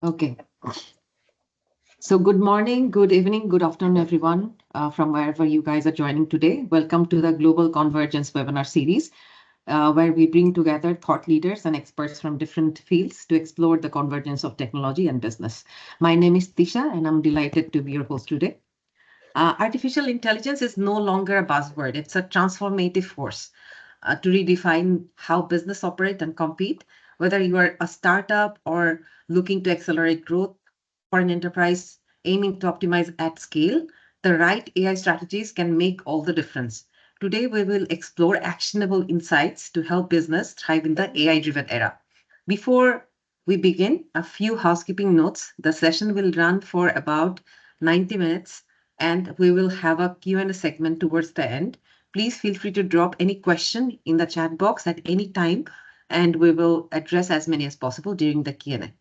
Okay. So good morning, good evening, good afternoon, everyone, from wherever you guys are joining today. Welcome to the Global Convergence Webinar Series, where we bring together thought leaders and experts from different fields to explore the convergence of technology and business. My name is Tisha, and I'm delighted to be your host today. Artificial intelligence is no longer a buzzword. It's a transformative force to redefine how business operate and compete, whether you are a startup or looking to accelerate growth for an enterprise aiming to optimize at scale, the right AI strategies can make all the difference. Today, we will explore actionable insights to help business thrive in the AI-driven era. Before we begin, a few housekeeping notes. The session will run for about 90 minutes, and we will have a Q&A segment towards the end. Please feel free to drop any question in the chat box at any time, and we will address as many as possible during the Q&A.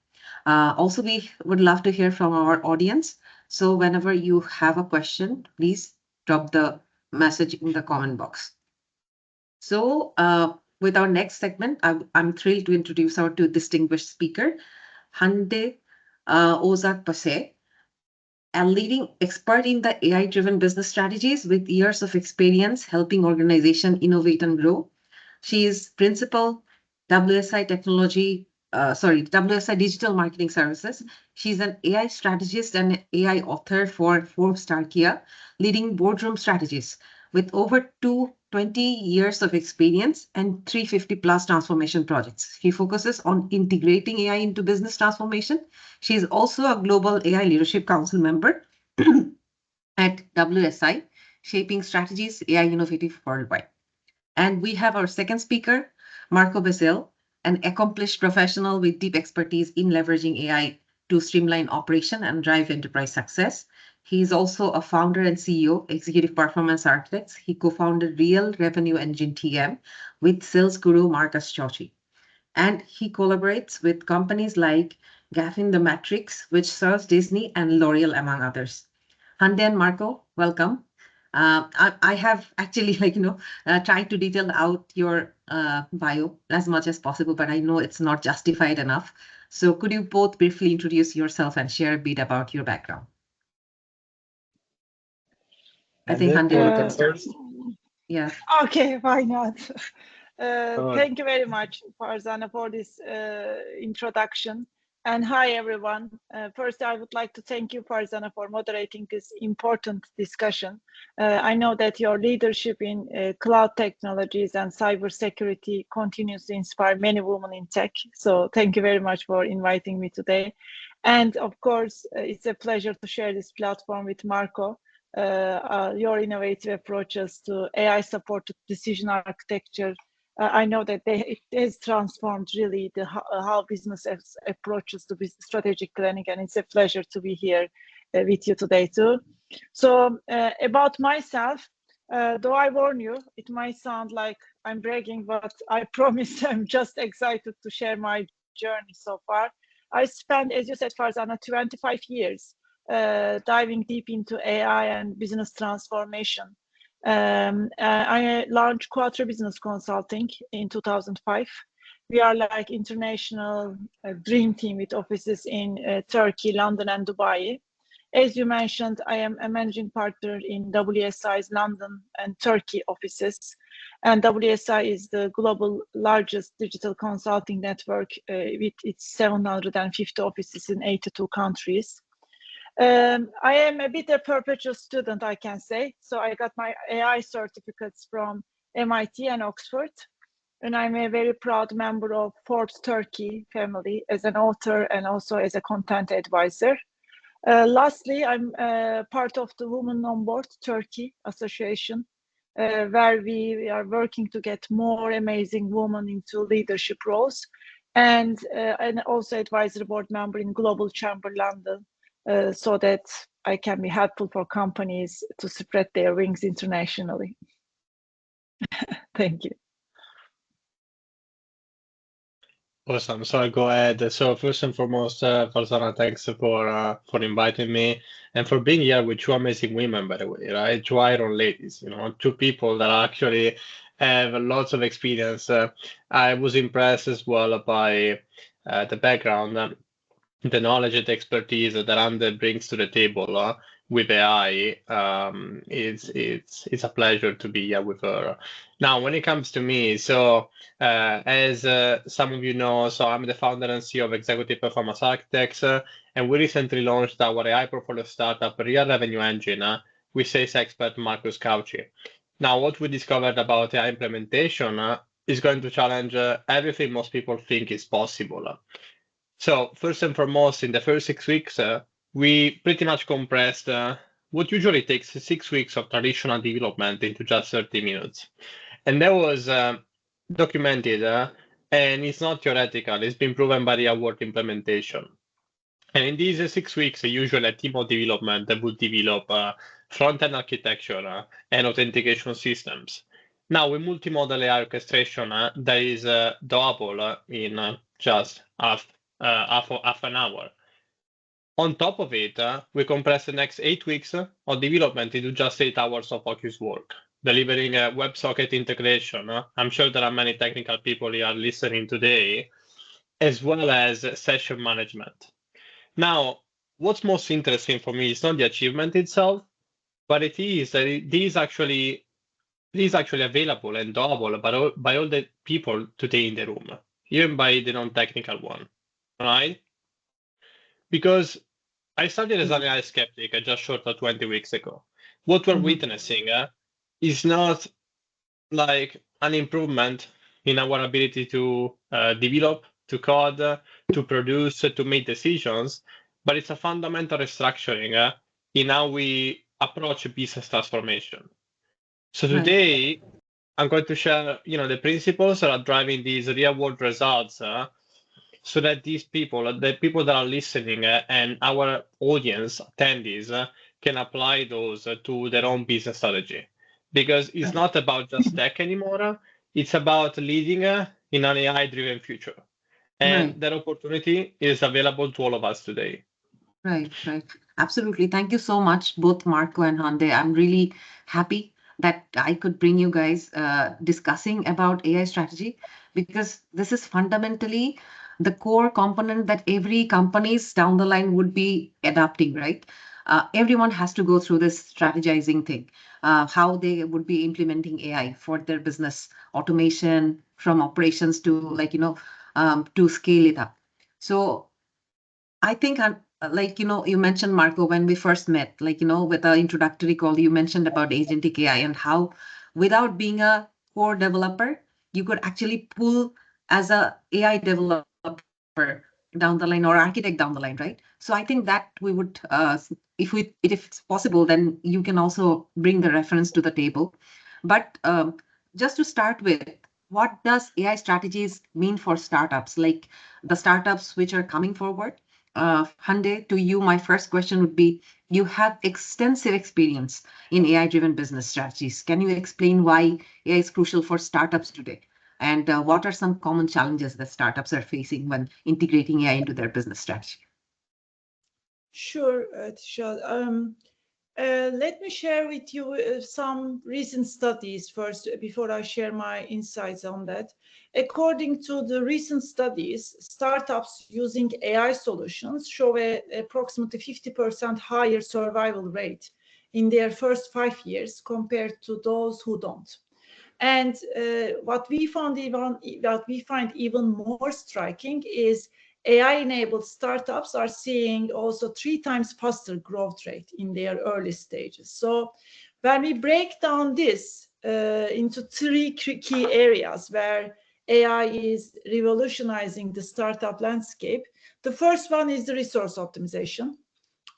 Also, we would love to hear from our audience. So whenever you have a question, please drop the message in the comment box. So with our next segment, I'm thrilled to introduce our two distinguished speakers, Hande Ocak, a leading expert in the AI-driven business strategies with years of experience helping organizations innovate and grow. She is principal WSI WSI Digital Marketing Services. She's an AI strategist and AI author for Forbes Tarkia, leading boardroom strategies with over 220 years of experience and 350 plus transformation projects. She focuses on integrating AI into business transformation. She is also a global AI Leadership Council member at WSI, shaping strategies AI innovative worldwide. And we have our second speaker, Marco Basile, an accomplished professional with deep expertise in leveraging AI to streamline operation and drive enterprise success. He is also a founder and CEO, Executive Performance Architects. He co-founded Real Revenue Engine TM with sales guru Marcus Chauci. And he collaborates with companies like Gaffin the Matrix, which serves Disney and L'Oreal, among others. Hande and Marco, welcome. I have actually, tried to detail out your bio as much as possible, but I know it's not justified enough. So could you both briefly introduce yourself and share a bit about your background? I think Hande, you can start. Yeah. Okay, why not? Thank you very much, Farzana, for this introduction. And hi, everyone. First, I would like to thank you, Farzana, for moderating this important discussion. I know that your leadership in cloud technologies and cybersecurity continues to inspire many women in tech. So thank you very much for inviting me today. And of course, it's a pleasure to share this platform with Marco. Your innovative approaches to AI-supported decision architecture. I know that it has transformed really how business approaches to strategic planning, and it's a pleasure to be here with you today too. So about myself, though I warn you, it might sound like I'm bragging, but I promise I'm just excited to share my journey so far. I spent, as you said, Farzana, 25 years diving deep into AI and business transformation. I launched Quattro Business Consulting in 2005. We are like international dream team with offices in Turkey, London, and Dubai. As you mentioned, I am a managing partner in WSI's London and Turkey offices. And WSI is the global largest digital consulting network with its 750 offices in 82 countries. I am a bit a perpetual student, I can say. So I got my AI certificates from MIT and Oxford. And I'm a very proud member of Forbes Turkey family as an author and also as a content advisor. Lastly, I'm part of the Women on Board Turkey Association, where we are working to get more amazing women into leadership roles, and also advisory board member in Global Chamber London, so that I can be helpful for companies to spread their wings internationally. Thank you. Awesome. So I'll go ahead. So first and foremost, Farzana, thanks for inviting me and for being here with two amazing women, by the way, right? Two iron ladies, two people that actually have lots of experience. I was impressed as well by the background the knowledge and expertise that Hande brings to the table with AI. It's a pleasure to be here with her. Now, when it comes to me, so as some of you know, so I'm the founder and CEO of Executive Performance Architects, and we recently launched our AI portfolio startup, Real Revenue Engine, with sales expert Marcus Cauchi. Now, what we discovered about AI implementation is going to challenge everything most people think is possible. So first and foremost, in the first 6 weeks, we pretty much compressed what usually takes 6 weeks of traditional development into just 30 minutes. And that was documented, and it's not theoretical, it's been proven by real-world implementation. And in these 6 weeks, usually a team of development that would develop front-end architecture and authentication systems. Now, with multimodal AI orchestration, that is doable in just half an hour. On top of it, we compress the next 8 weeks of development into just 8 hours of focused work, delivering a WebSocket integration. I'm sure there are many technical people here listening today, as well as session management. Now, what's most interesting for me is not the achievement itself, but it is that it is actually available and doable by all the people today in the room, even by the non-technical one, right? Because I started as an AI skeptic just short of 20 weeks ago. What we're witnessing is not like an improvement in our ability to develop, to code, to produce, to make decisions, but it's a fundamental restructuring in how we approach business transformation. So today, I'm going to share, the principles that are driving these real-world results, so that these people, the people that are listening, and our audience attendees can apply those to their own business strategy. Because it's not about just tech anymore; it's about leading in an AI-driven future, and that opportunity is available to all of us today. Right. Absolutely. Thank you so much, both Marco and Hande. I'm really happy that I could bring you guys discussing about AI strategy, because this is fundamentally the core component that every companies down the line would be adapting, right? Everyone has to go through this strategizing thing, how they would be implementing AI for their business automation, from operations to to scale it up. So I think you mentioned, Marco, when we first met, with the introductory call, you mentioned about agentic AI and how, without being a core developer, you could actually pull as a AI developer down the line or architect down the line, right? So I think that we would, if it's possible, then you can also bring the reference to the table. But just to start with, what does AI strategies mean for startups, like the startups which are coming forward? Hande, to you, my first question would be, you have extensive experience in AI-driven business strategies. Can you explain why AI is crucial for startups today? And what are some common challenges that startups are facing when integrating AI into their business strategy? Sure, Tisha. Let me share with you some recent studies first before I share my insights on that. According to the recent studies, startups using AI solutions show approximately 50% higher survival rate in their first 5 years compared to those who don't. And what we find even more striking is AI-enabled startups are seeing also 3 times faster growth rate in their early stages. So when we break down this into 3 key areas where AI is revolutionizing the startup landscape, the first one is the resource optimization.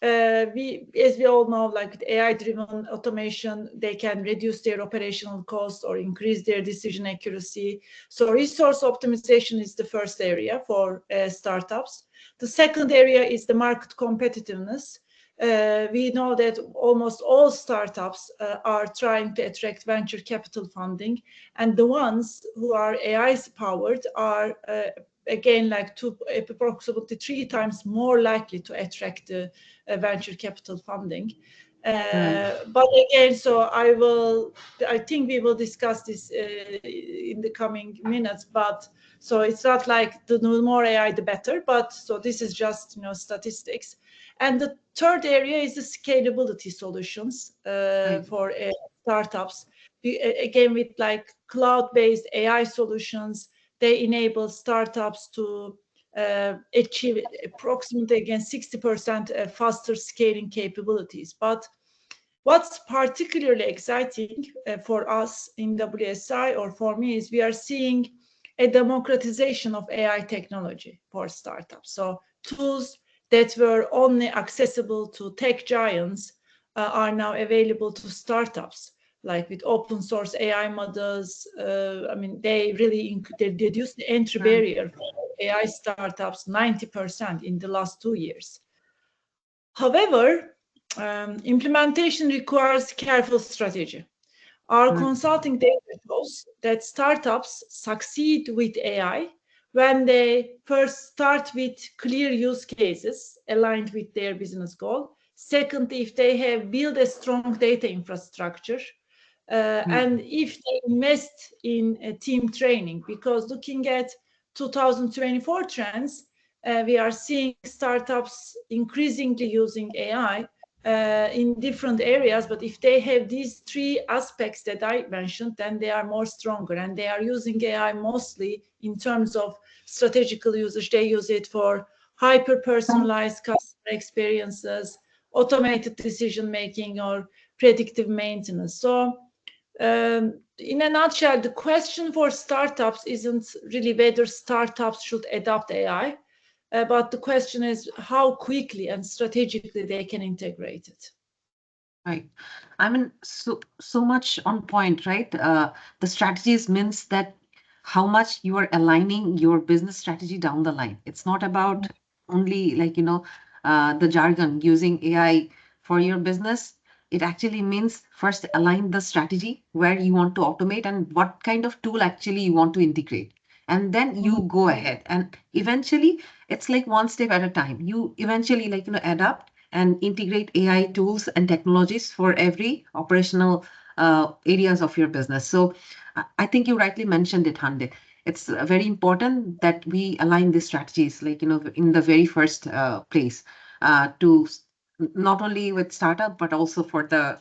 As we all know, like with AI-driven automation, they can reduce their operational costs or increase their decision accuracy. So resource optimization is the first area for startups. The second area is the market competitiveness. We know that almost all startups are trying to attract venture capital funding, and the ones who are AI-powered are again, approximately 3 times more likely to attract venture capital funding. But again, so I think we will discuss this in the coming minutes, but so it's not like the more AI, the better, but so this is just, statistics. And the third area is the scalability solutions for startups. Again, with like cloud-based AI solutions, they enable startups to achieve approximately, again, 60% faster scaling capabilities. But what's particularly exciting for us in WSI, or for me, is we are seeing a democratization of AI technology for startups. So tools that were only accessible to tech giants are now available to startups, like with open source AI models. They really they reduced the entry barrier for AI startups 90% in the last 2 years. However, implementation requires careful strategy. Our consulting data shows that startups succeed with AI when they first start with clear use cases aligned with their business goal. Second, if they have built a strong data infrastructure, and if they invest in team training. Because looking at 2024 trends, we are seeing startups increasingly using AI in different areas, but if they have these three aspects that I mentioned, then they are more stronger, and they are using AI mostly in terms of strategical usage. They use it for hyper-personalized customer experiences, automated decision-making, or predictive maintenance. So in a nutshell, the question for startups isn't really whether startups should adopt AI, but the question is how quickly and strategically they can integrate it. Right. I mean, so much on point, right? The strategies means that how much you are aligning your business strategy down the line. It's not about only the jargon using AI for your business. It actually means first align the strategy where you want to automate and what kind of tool actually you want to integrate. And then you go ahead, and eventually it's like one step at a time. You eventually adapt and integrate AI tools and technologies for every operational areas of your business. So I think you rightly mentioned it, Hande. It's very important that we align these strategies, in the very first place, to not only with startup, but also for the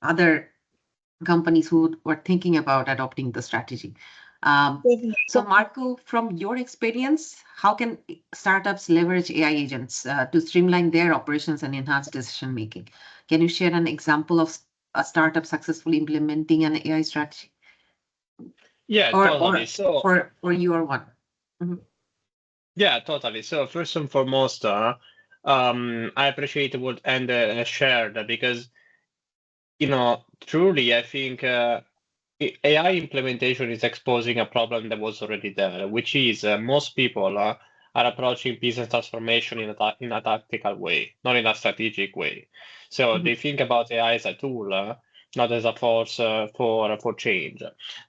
other companies who were thinking about adopting the strategy. So Marco, from your experience, how can startups leverage AI agents to streamline their operations and enhance decision making? Can you share an example of a startup successfully implementing an AI strategy? Yeah, totally. So for your one. Yeah, totally. So first and foremost, I appreciate what Hande shared, because truly I think AI implementation is exposing a problem that was already there, which is most people are approaching business transformation in a tactical way, not in a strategic way. So they think about AI as a tool, not as a force for change.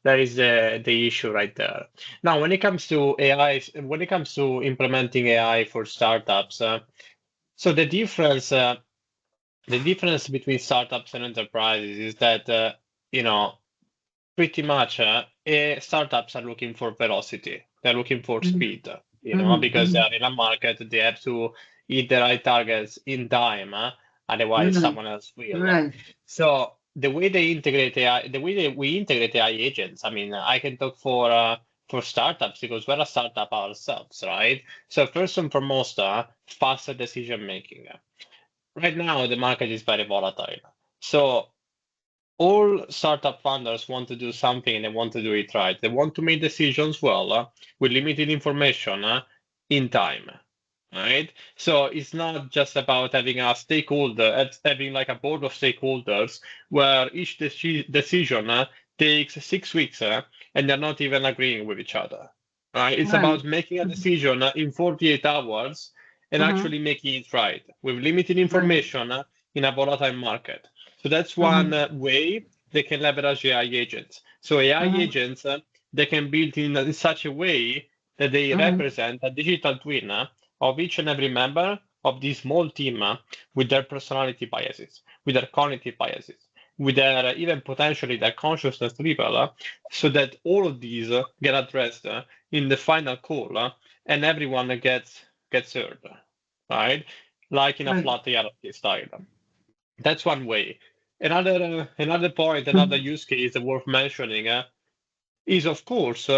That is the issue right there. Now, when it comes to AI, when it comes to implementing AI for startups, so the difference between startups and enterprises is that pretty much startups are looking for velocity. They're looking for speed, because they are in a market. They have to hit the right targets in time, otherwise someone else will. Right. So the way they integrate AI, the way that we integrate AI agents, I mean, I can talk for startups because we're a startup ourselves, right? So first and foremost, faster decision making. Right now, the market is very volatile. So all startup founders want to do something and they want to do it right. They want to make decisions well with limited information in time, right? So it's not just about having a stakeholder, having like a board of stakeholders where each decision takes 6 weeks and they're not even agreeing with each other, right? It's about making a decision in 48 hours and actually making it right with limited information in a volatile market. So that's one way they can leverage AI agents. So AI agents, they can build in such a way that they represent a digital twin of each and every member of this small team with their personality biases, with their cognitive biases, with their even potentially their consciousness level, so that all of these get addressed in the final call, and everyone gets served, right? Like in a flat hierarchy style. That's one way. Another point, another use case worth mentioning is, of course,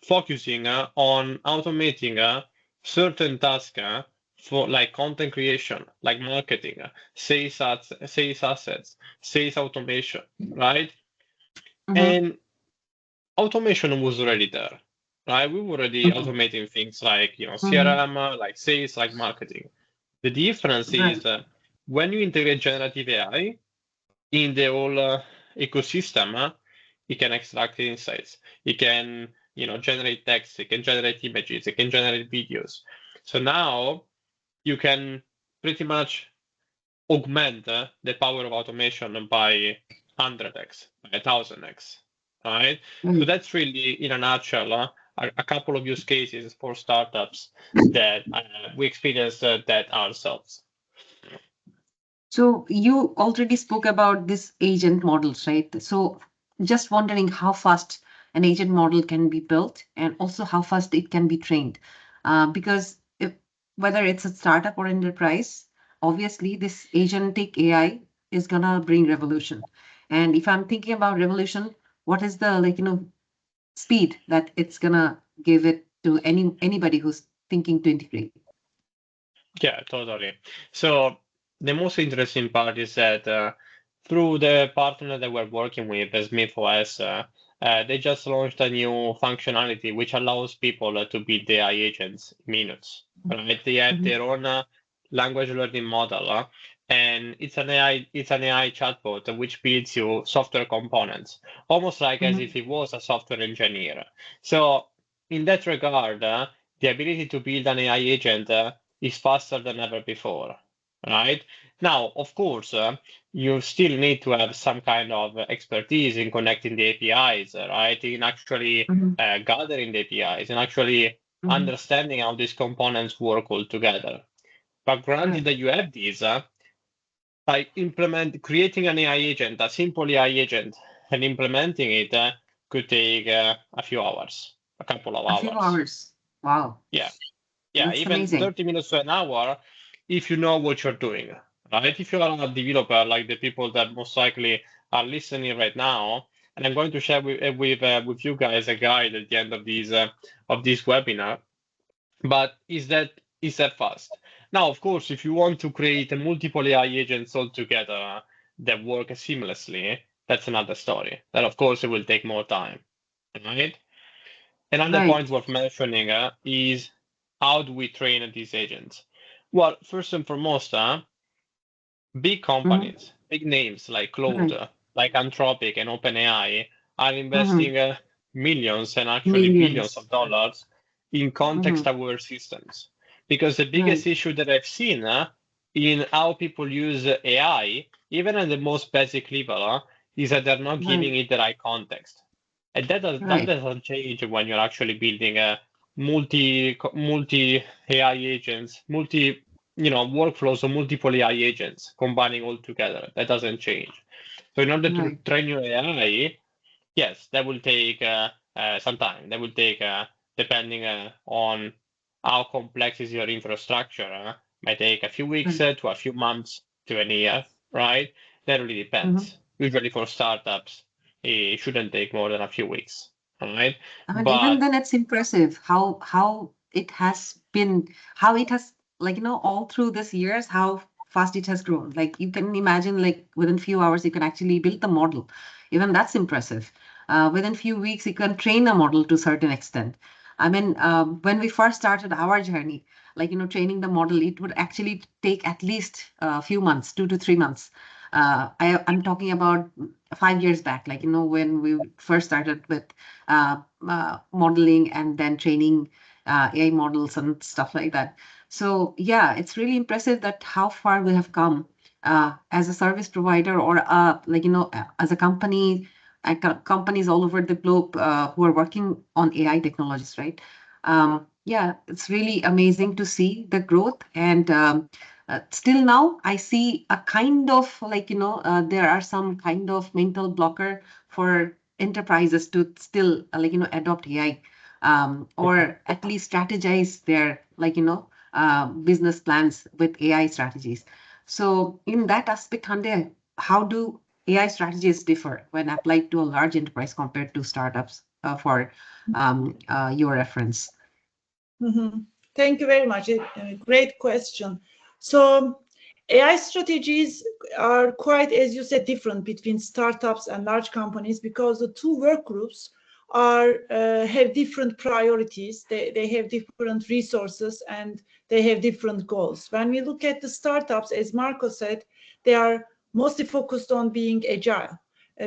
focusing on automating certain tasks for like content creation, like marketing, sales assets, sales automation, right? And automation was already there, right? We were already automating things like, CRM, like sales, like marketing. The difference is when you integrate generative AI in the whole ecosystem, it can extract insights. It can, generate text. It can generate images. It can generate videos. So now you can pretty much augment the power of automation by 100x, by 1000x, right? So that's really, in a nutshell, a couple of use cases for startups that we experienced that ourselves. So you already spoke about this agent models, right? So just wondering how fast an agent model can be built and also how fast it can be trained. Because whether it's a startup or enterprise, obviously this agentic AI is gonna bring revolution. And if I'm thinking about revolution, what is the speed that it's gonna give it to anybody who's thinking to integrate? Yeah, totally. So the most interesting part is that through the partner that we're working with, SmithOS, they just launched a new functionality which allows people to build AI agents in minutes. Right? They have their own language learning model, and it's an AI chatbot which builds you software components, almost like as if it was a software engineer. So in that regard, the ability to build an AI agent is faster than ever before, right? Now, of course, you still need to have some kind of expertise in connecting the APIs, right? In actually gathering the APIs and actually understanding how these components work all together. But granted that you have these, by creating an AI agent, a simple AI agent, and implementing it could take a few hours, a couple of A few hours. hours. Wow. Yeah. Yeah, That's even amazing. 30 minutes to an hour if you know what you're doing, right? If you're a developer, like the people that most likely are listening right now, and I'm going to share with you guys a guide at the end of this webinar. But is that fast? Now, of course, if you want to create a multiple AI agents all together that work seamlessly, that's another story. Then, of course, it will take more time, right? Another point worth mentioning is how do we train these agents? Well, first and foremost, big companies, big names like Claude, like Anthropic and OpenAI are investing millions and actually billions of Millions. dollars in context-aware systems. Because the biggest issue that I've seen in how people use AI, even at the most basic level, is that they're not giving it the right context. And that doesn't change when you're actually building a multi AI agents, workflows of multiple AI agents combining all together. That doesn't change. So in order to train your AI, yes, that will take some time. That will take, depending on how complex is your infrastructure, might take a few weeks to a few months to a year, right? That really depends. Usually for startups, it shouldn't take more than a few weeks, right? I mean, even But then, it's impressive how it has been, all through this years, how fast it has grown. Like you can imagine, like within few hours, you can actually build the model. Even that's impressive. Within few weeks, you can train a model to a certain extent. I mean, when we first started our journey, training the model, it would actually take at least a few months, 2 to 3 months. I'm talking about 5 years back, when we first started with modeling and then training AI models and stuff like that. So yeah, it's really impressive that how far we have come as a service provider or as a company, companies all over the globe who are working on AI technologies, right? Yeah, it's really amazing to see the growth. And still now, I see a kind of there are some kind of mental blocker for enterprises to still adopt AI, or at least strategize their business plans with AI strategies. So in that aspect, Hande, how do AI strategies differ when applied to a large enterprise compared to startups, for your reference? Thank you very much. A great question. So AI strategies are quite, as you said, different between startups and large companies because the two work groups have different priorities. They have different resources and they have different goals. When we look at the startups, as Marco said, they are mostly focused on being agile,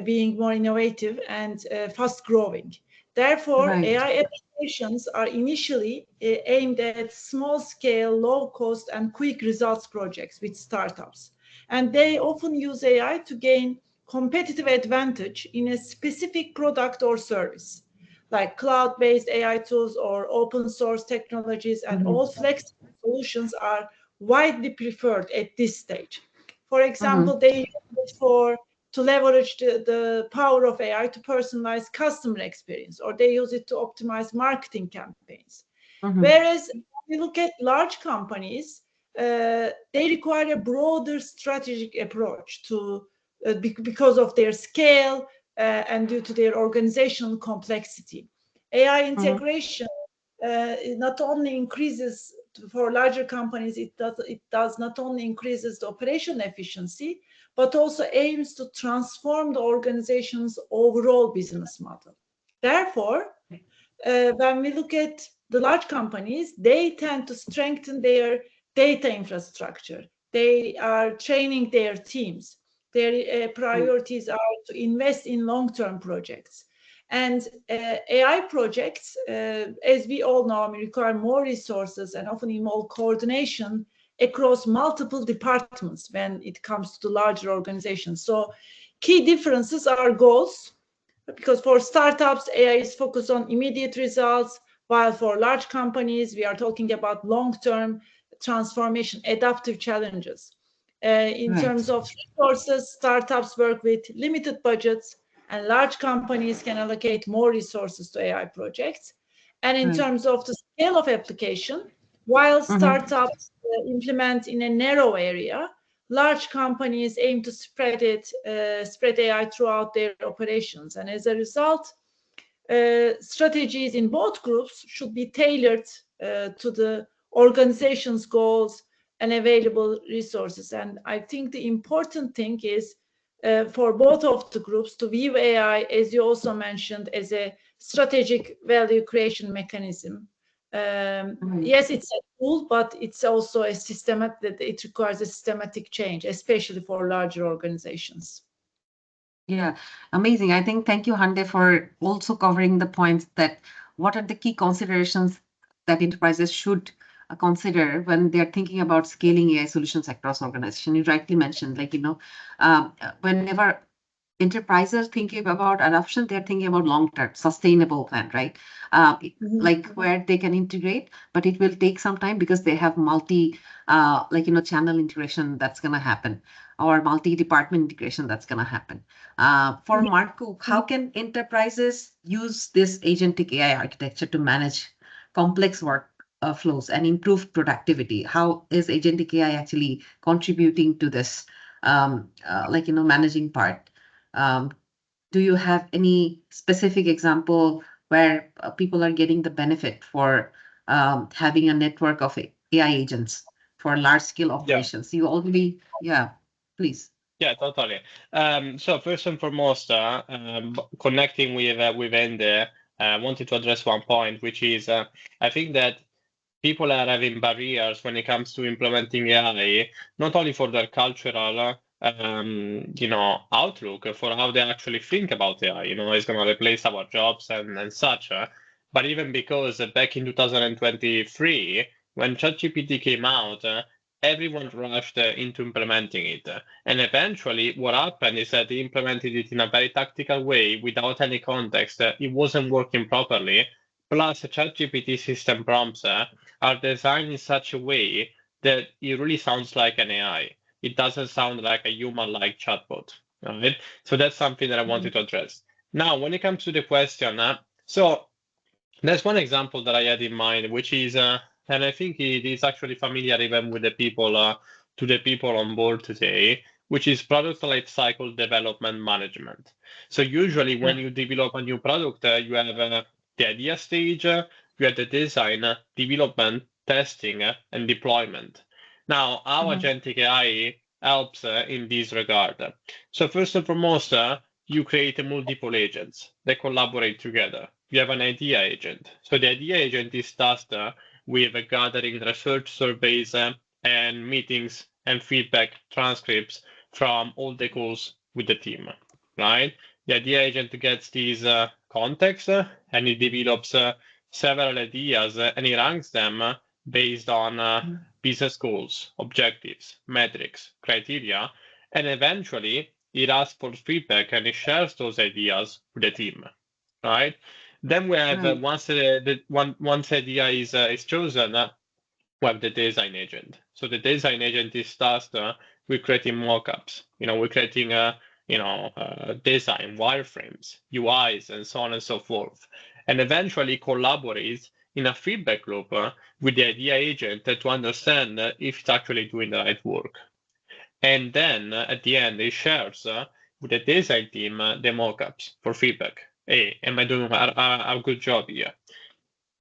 being more innovative and fast growing. Therefore, Right. AI applications are initially aimed at small-scale, low-cost, and quick results projects with startups. And they often use AI to gain competitive advantage in a specific product or service, like cloud-based AI tools or open-source technologies, and all flexible solutions are widely preferred at this stage. For example, they use it to leverage the power of AI to personalize customer experience, or they use it to optimize marketing campaigns. Whereas when we look at large companies, they require a broader strategic approach because of their scale and due to their organizational complexity. AI integration not only increases for larger companies, it does not only increases the operational efficiency, but also aims to transform the organization's overall business model. Therefore, when we look at the large companies, they tend to strengthen their data infrastructure. They are training their teams. Their priorities are to invest in long-term projects. And AI projects, as we all know, require more resources and often involve coordination across multiple departments when it comes to the larger organizations. So key differences are goals, because for startups, AI is focused on immediate results, while for large companies, we are talking about long-term transformation, adaptive challenges. In terms of resources, startups work with limited budgets, and large companies can allocate more resources to AI projects. And in terms of the scale of application, while startups implement in a narrow area, large companies aim to spread AI throughout their operations. And as a result, strategies in both groups should be tailored to the organization's goals and available resources. And I think the important thing is for both of the groups to view AI, as you also mentioned, as a strategic value creation mechanism. Yes, it's a tool, but it's also a systematic, that it requires a systematic change, especially for larger organizations. Yeah, amazing. I think thank you, Hande, for also covering the points that what are the key considerations that enterprises should consider when they're thinking about scaling AI solutions across organization. You rightly mentioned, whenever enterprises thinking about adoption, they're thinking about long-term sustainable plan, right? Where they can integrate, but it will take some time because they have channel integration that's going to happen, or multi-department integration that's going to happen. For Marco, how can enterprises use this agentic AI architecture to manage complex work flows and improve productivity? How is agentic AI actually contributing to this, managing part? Do you have any specific example where people are getting the benefit for having a network of AI agents for large scale operations? You already, please. Yeah, totally. So first and foremost, connecting with Hande, I wanted to address one point, which is I think that people are having barriers when it comes to implementing AI, not only for their cultural, outlook for how they actually think about AI. It's going to replace our jobs and such, but even because back in 2023, when ChatGPT came out, everyone rushed into implementing it. And eventually, what happened is that they implemented it in a very tactical way without any context. It wasn't working properly. Plus, ChatGPT system prompts are designed in such a way that it really sounds like an AI. It doesn't sound like a human-like chatbot, right? So that's something that I wanted to address. Now, when it comes to the question, so there's one example that I had in mind, which is, and I think it is actually familiar even with the people, to the people on board today, which is product lifecycle development management. So usually when you develop a new product, you have the idea stage, you have the design, development, testing, and deployment. Now, our agentic AI helps in this regard. So first and foremost, you create multiple agents that collaborate together. You have an idea agent. So the idea agent is tasked with gathering research surveys and meetings and feedback transcripts from all the calls with the team, right? The idea agent gets these context and it develops several ideas and it ranks them based on business goals, objectives, metrics, criteria, and eventually it asks for feedback and it shares those ideas with the team, right? Then we have once idea is chosen, we have the design agent. So the design agent is tasked with creating mockups. We're creating design, wireframes, UIs, and so on and so forth, and eventually collaborates in a feedback loop with the idea agent to understand if it's actually doing the right work. And then at the end, it shares with the design team the mockups for feedback. Hey, am I doing a good job here?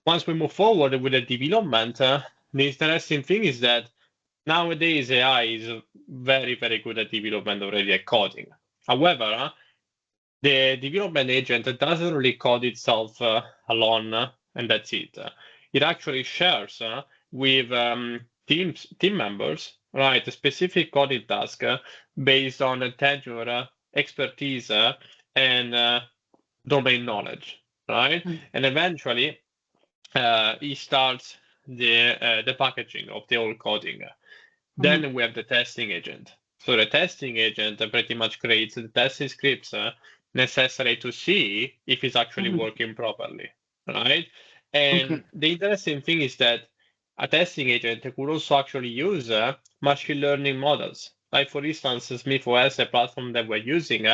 Once we move forward with the development, the interesting thing is that nowadays AI is very, very good at development already at coding. However, the development agent doesn't really code itself alone, and that's it. It actually shares with team members, right, a specific coding task based on tenure, expertise, and domain knowledge, right? And eventually, he starts the packaging of the whole coding. Then we have the testing agent. So the testing agent pretty much creates the testing scripts necessary to see if it's actually working properly, right? And the interesting thing is that a testing agent could also actually use machine learning models. Like for instance, SmithOS, a platform that we're using,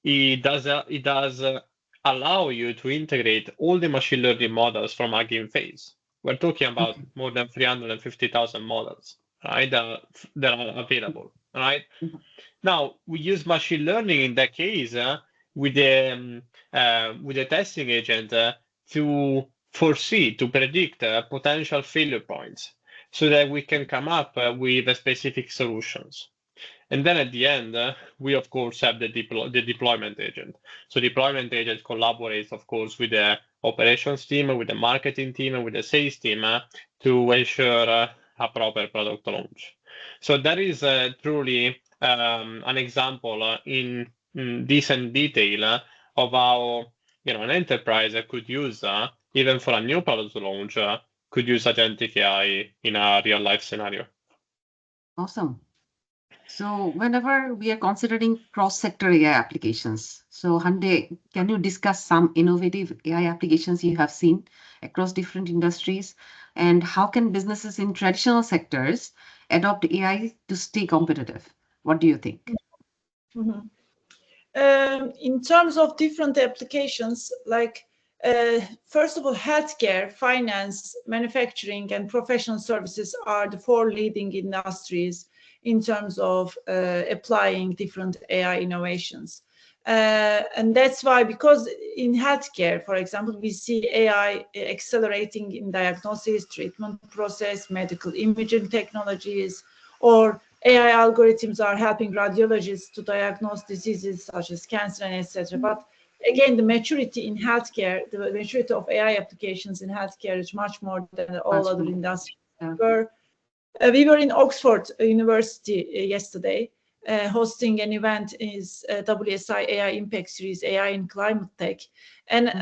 it does allow you to integrate all the machine learning models from Hugging Face. We're talking about more than 350,000 models, right? That are available, right? Now we use machine learning in that case with the testing agent to foresee, to predict potential failure points, so that we can come up with specific solutions. And then at the end, we of course have the deployment agent. So deployment agent collaborates, of course, with the operations team, with the marketing team, with the sales team to ensure a proper product launch. So that is truly an example in decent detail of how an enterprise could use, even for a new product launch, could use agentic AI in a real life scenario. Awesome. So whenever we are considering cross-sector AI applications, so Hande, can you discuss some innovative AI applications you have seen across different industries, and how can businesses in traditional sectors adopt AI to stay competitive? What do you think? In terms of different applications, like first of all, healthcare, finance, manufacturing, and professional services are the 4 leading industries in terms of applying different AI innovations. And that's why, because in healthcare, for example, we see AI accelerating in diagnosis, treatment process, medical imaging technologies, or AI algorithms are helping radiologists to diagnose diseases such as cancer and etc. But again, the maturity in healthcare, the maturity of AI applications in healthcare is much more than all other industries. We were in Oxford University yesterday, hosting an event is WSI AI Impact Series, AI in Climate Tech. And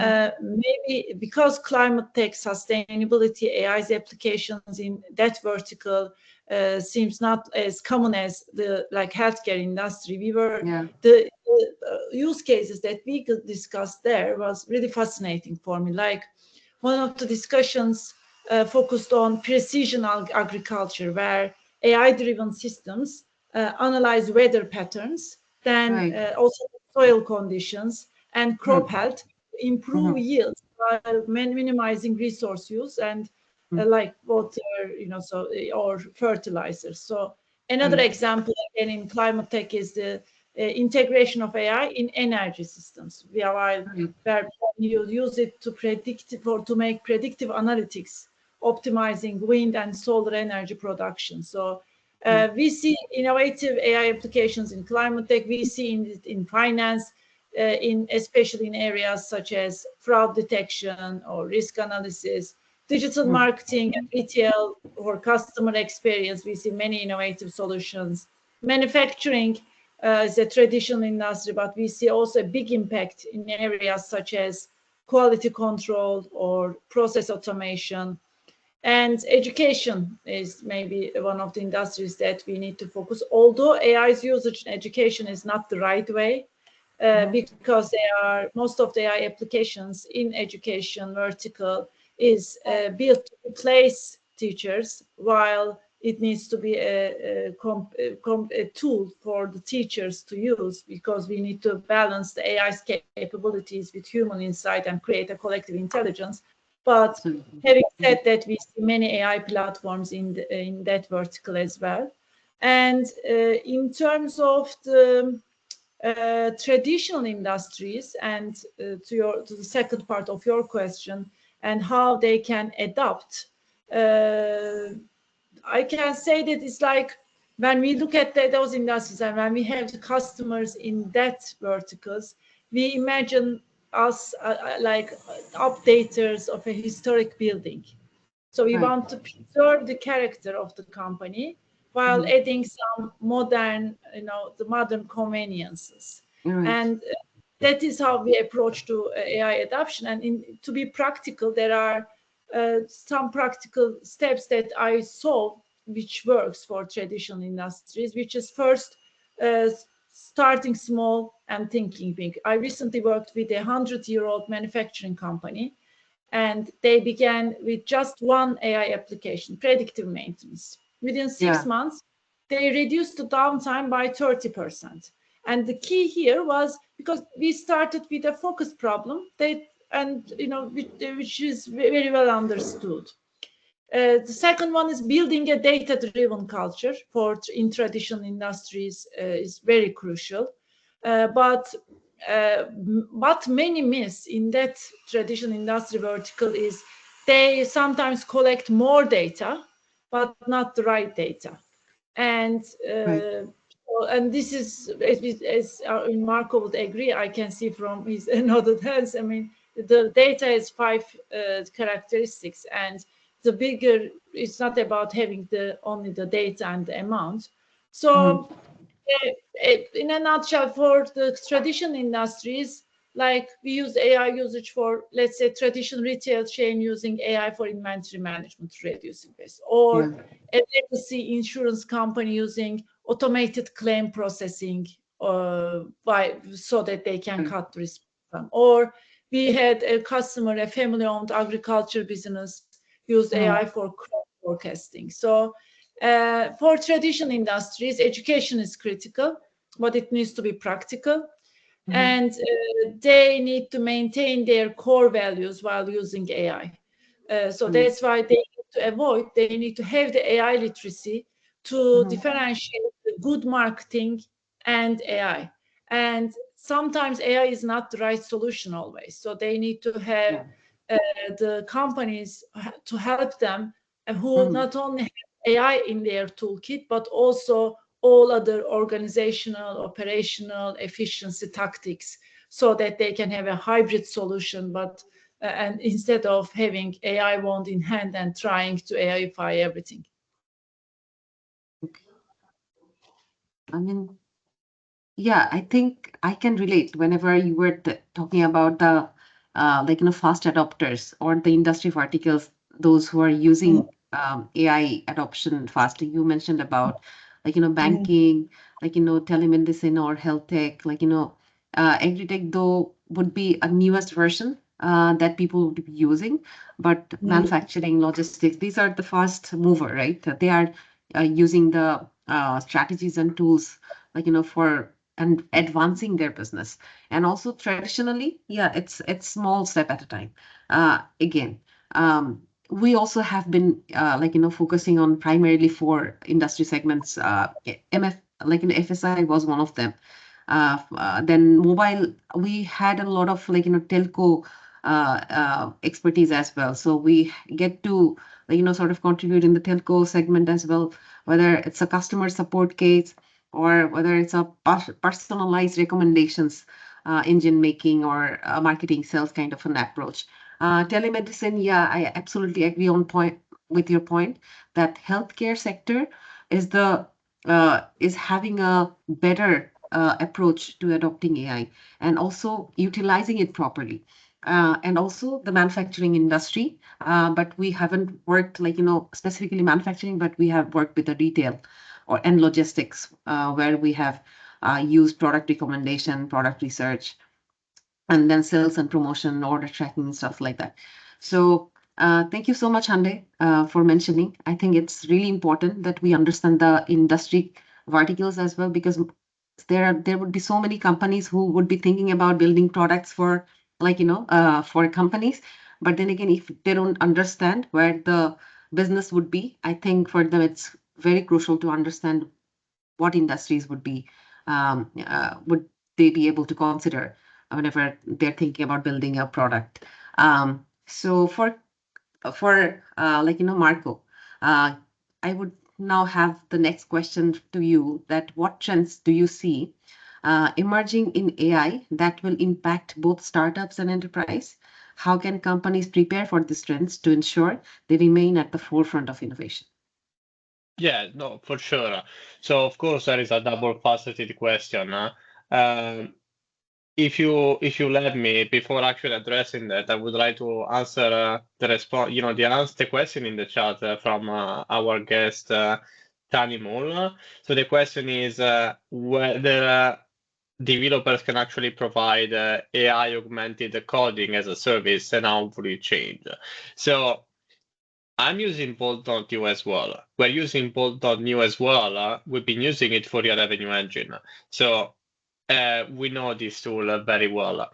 maybe because climate tech, sustainability, AI's applications in that vertical seems not as common as the healthcare industry. We were the use cases that we could discuss there was really fascinating for me. Like, one of the discussions focused on precision agriculture, where AI-driven systems analyze weather patterns, then also soil conditions and crop health to improve yields while minimizing resource use and like water, or fertilizers. So another example again in climate tech is the integration of AI in energy systems. Where you use it to make predictive analytics, optimizing wind and solar energy production. So we see innovative AI applications in climate tech. We see in finance, especially in areas such as fraud detection or risk analysis, digital marketing, and retail or customer experience. We see many innovative solutions. Manufacturing is a traditional industry, but we see also a big impact in areas such as quality control or process automation. And education is maybe one of the industries that we need to focus. Although AI's usage in education is not the right way, because most of the AI applications in education vertical is built to replace teachers, while it needs to be a tool for the teachers to use, because we need to balance the AI's capabilities with human insight and create a collective intelligence. But having said that, we see many AI platforms in that vertical as well. And in terms of the traditional industries, and to the second part of your question, and how they can adapt, I can say that it's like when we look at those industries and when we have the customers in that verticals, we imagine us like updaters of a historic building. So we want to preserve the character of the company while adding some modern, the modern conveniences. And that is how we approach to AI adoption. And to be practical, there are some practical steps that I saw which works for traditional industries, which is first starting small and thinking big. I recently worked with a 100-year-old manufacturing company, and they began with just one AI application, predictive maintenance. Within 6 months, they reduced the downtime by 30%. And the key here was because we started with a focused problem, which is very well understood. The second one is building a data-driven culture in traditional industries is very crucial. But what many miss in that traditional industry vertical is they sometimes collect more data, but not the right data. And this is, as Marco would agree, I can see from his nodded hands. I mean, the data has 5 characteristics, and the bigger, it's not about having only the data and the amount. So in a nutshell, for the traditional industries, like we use AI usage for, let's say, traditional retail chain using AI for inventory management to reduce waste, or a legacy insurance company using automated claim processing so that they can cut the risk. Or we had a customer, a family-owned agriculture business, used AI for crop forecasting. So for traditional industries, education is critical, but it needs to be practical. And they need to maintain their core values while using AI. So that's why they need to have the AI literacy to differentiate the good marketing and AI. And sometimes AI is not the right solution always. So they need to have the companies to help them, who not only have AI in their toolkit, but also all other organizational, operational efficiency tactics, so that they can have a hybrid solution, and instead of having AI wand in hand and trying to AIify everything. I mean, yeah, I think I can relate whenever you were talking about the fast adopters or the industry verticals, those who are using AI adoption fastly. You mentioned about banking, telemedicine or health tech, agri-tech though would be a newest version that people would be using, but manufacturing, logistics, these are the fast mover, right? They are using the strategies and tools, like, for and advancing their business. And also traditionally, yeah, it's small step at a time. Again, we also have been focusing on primarily for industry segments. MF, FSI was one of them. Then mobile, we had a lot of telco expertise as well. So we get to sort of contribute in the telco segment as well, whether it's a customer support case or whether it's a personalized recommendations engine making or marketing sales kind of an approach. Telemedicine, yeah, I absolutely agree on point with your point that healthcare sector is is having a better approach to adopting AI and also utilizing it properly. And also the manufacturing industry, but we haven't worked specifically manufacturing, but we have worked with the retail and logistics, where we have used product recommendation, product research, and then sales and promotion, order tracking, and stuff like that. So thank you so much, Hande, for mentioning. I think it's really important that we understand the industry verticals as well, because there would be so many companies who would be thinking about building products for for companies. But then again, if they don't understand where the business would be, I think for them it's very crucial to understand what industries would they be able to consider whenever they're thinking about building a product. So for Marco, I would now have the next question to you, that what trends do you see emerging in AI that will impact both startups and enterprise? How can companies prepare for these trends to ensure they remain at the forefront of innovation? Yeah, no, for sure. So of course there is a double-faceted question. If you let me, before actually addressing that, I would like to answer the question in the chat from our guest Tani Moll. So the question is whether developers can actually provide AI augmented coding as a service, and how would it change? So I'm using Bolt.new as well. We're using Bolt.new as well. We've been using it for your revenue engine. So we know this tool very well.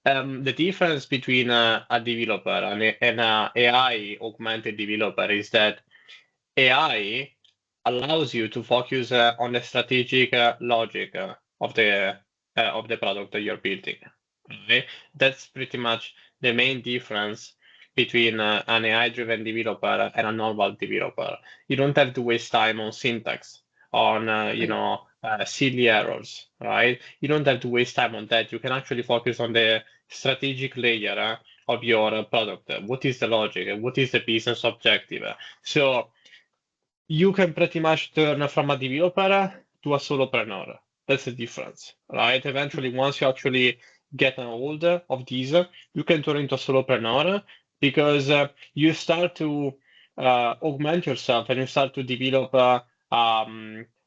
The difference between a developer and an AI augmented developer is that AI allows you to focus on the strategic logic of the product that you're building. Okay? That's pretty much the main difference between an AI-driven developer and a normal developer. You don't have to waste time on syntax, on silly errors, right? You don't have to waste time on that. You can actually focus on the strategic layer of your product. What is the logic? What is the business objective? So you can pretty much turn from a developer to a solopreneur. That's the difference, right? Eventually, once you actually get an hold of these, you can turn into a solopreneur because you start to augment yourself and you start to develop a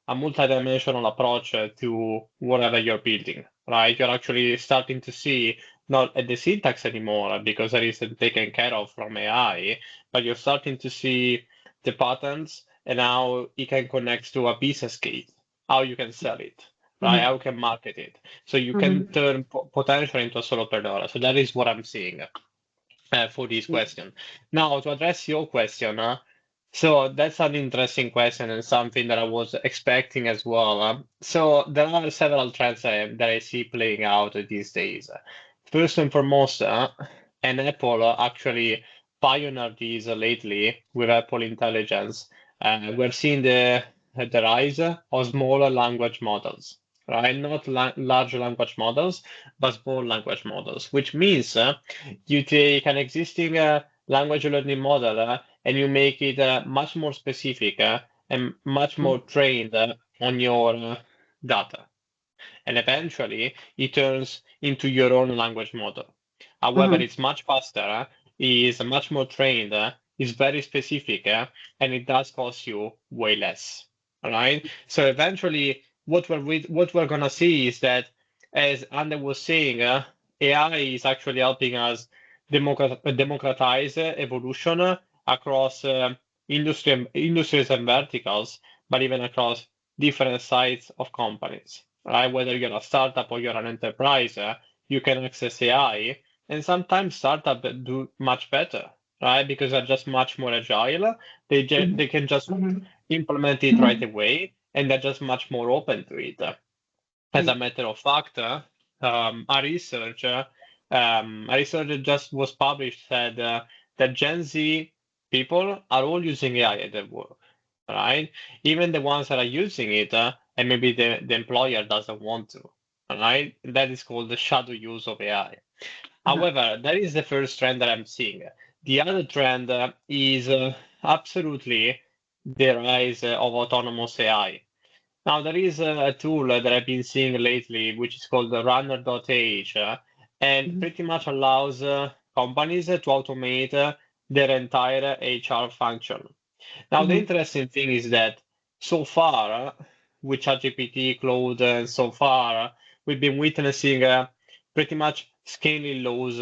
multidimensional approach to whatever you're building, right? You're actually starting to see not at the syntax anymore because that is taken care of from AI, but you're starting to see the patterns and how it can connect to a business case, how you can sell it, right? How you can market it. So you can turn potential into a solopreneur. So that is what I'm seeing for this question. Now, to address your question, so that's an interesting question and something that I was expecting as well. So there are several trends that I see playing out these days. First and foremost, and Apple actually pioneered these lately with Apple Intelligence. We're seeing the rise of smaller language models, right? Not large language models, but small language models, which means you take an existing language learning model and you make it much more specific and much more trained on your data. And eventually it turns into your own language model. However, it's much faster, is much more trained, is very specific, and it does cost you way less. All right. So eventually, what we're gonna see is that, as Hande was saying, AI is actually helping us democratize evolution across industries and verticals, but even across different sides of companies, right? Whether you're a startup or you're an enterprise, you can access AI, and sometimes startups do much better, right? Because they're just much more agile. They can just implement it right away, and they're just much more open to it. As a matter of fact, a research that just was published said that Gen Z people are all using AI at their work, right? Even the ones that are using it, and maybe the employer doesn't want to, right? That is called the shadow use of AI. However, that is the first trend that I'm seeing. The other trend is absolutely the rise of autonomous AI. Now, there is a tool that I've been seeing lately, which is called the runner.age, and pretty much allows companies to automate their entire HR function. Now, the interesting thing is that so far, with ChatGPT, Claude, and so far, we've been witnessing pretty much scaling laws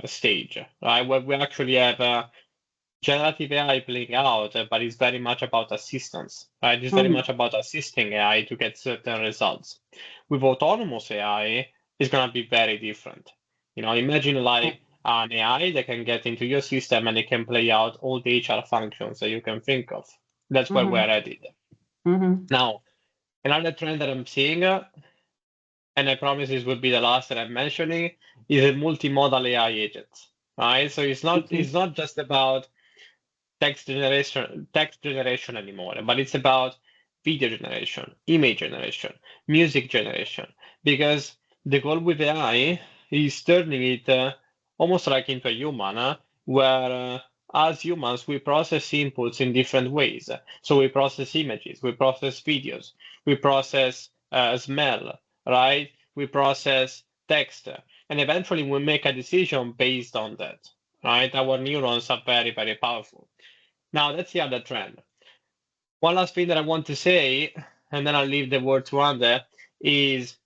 stage, right? Where we actually have generative AI playing out, but it's very much about assistance, right? It's very much about assisting AI to get certain results. With autonomous AI, it's going to be very different. You know, imagine like an AI that can get into your system and it can play out all the HR functions that you can think of. That's where we're headed. Now, another trend that I'm seeing, and I promise this will be the last that I'm mentioning, is a multimodal AI agent, right? So it's not just about text generation anymore, but it's about video generation, image generation, music generation, because the goal with AI is turning it almost like into a human, where as humans we process inputs in different ways. So we process images, we process videos, we process smell, right? We process text, and eventually we make a decision based on that, right? Our neurons are very, very powerful. Now, that's the other trend. One last thing that I want to say, and then I'll leave the word to Hande, is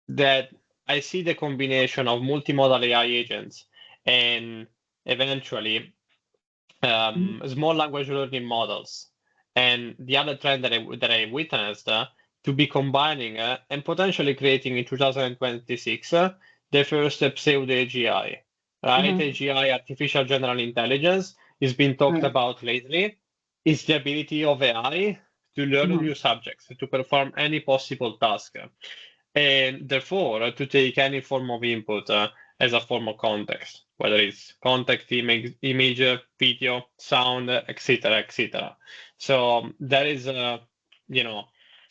that I see the combination of multimodal AI agents and eventually small language learning models. And the other trend that I witnessed to be combining and potentially creating in 2026 the first pseudo AGI, right? AGI, artificial general intelligence, is being talked about lately. Is the ability of AI to learn new subjects, to perform any possible task, and therefore to take any form of input as a form of context, whether it's context, image, video, sound, etc., etc. So that is, in a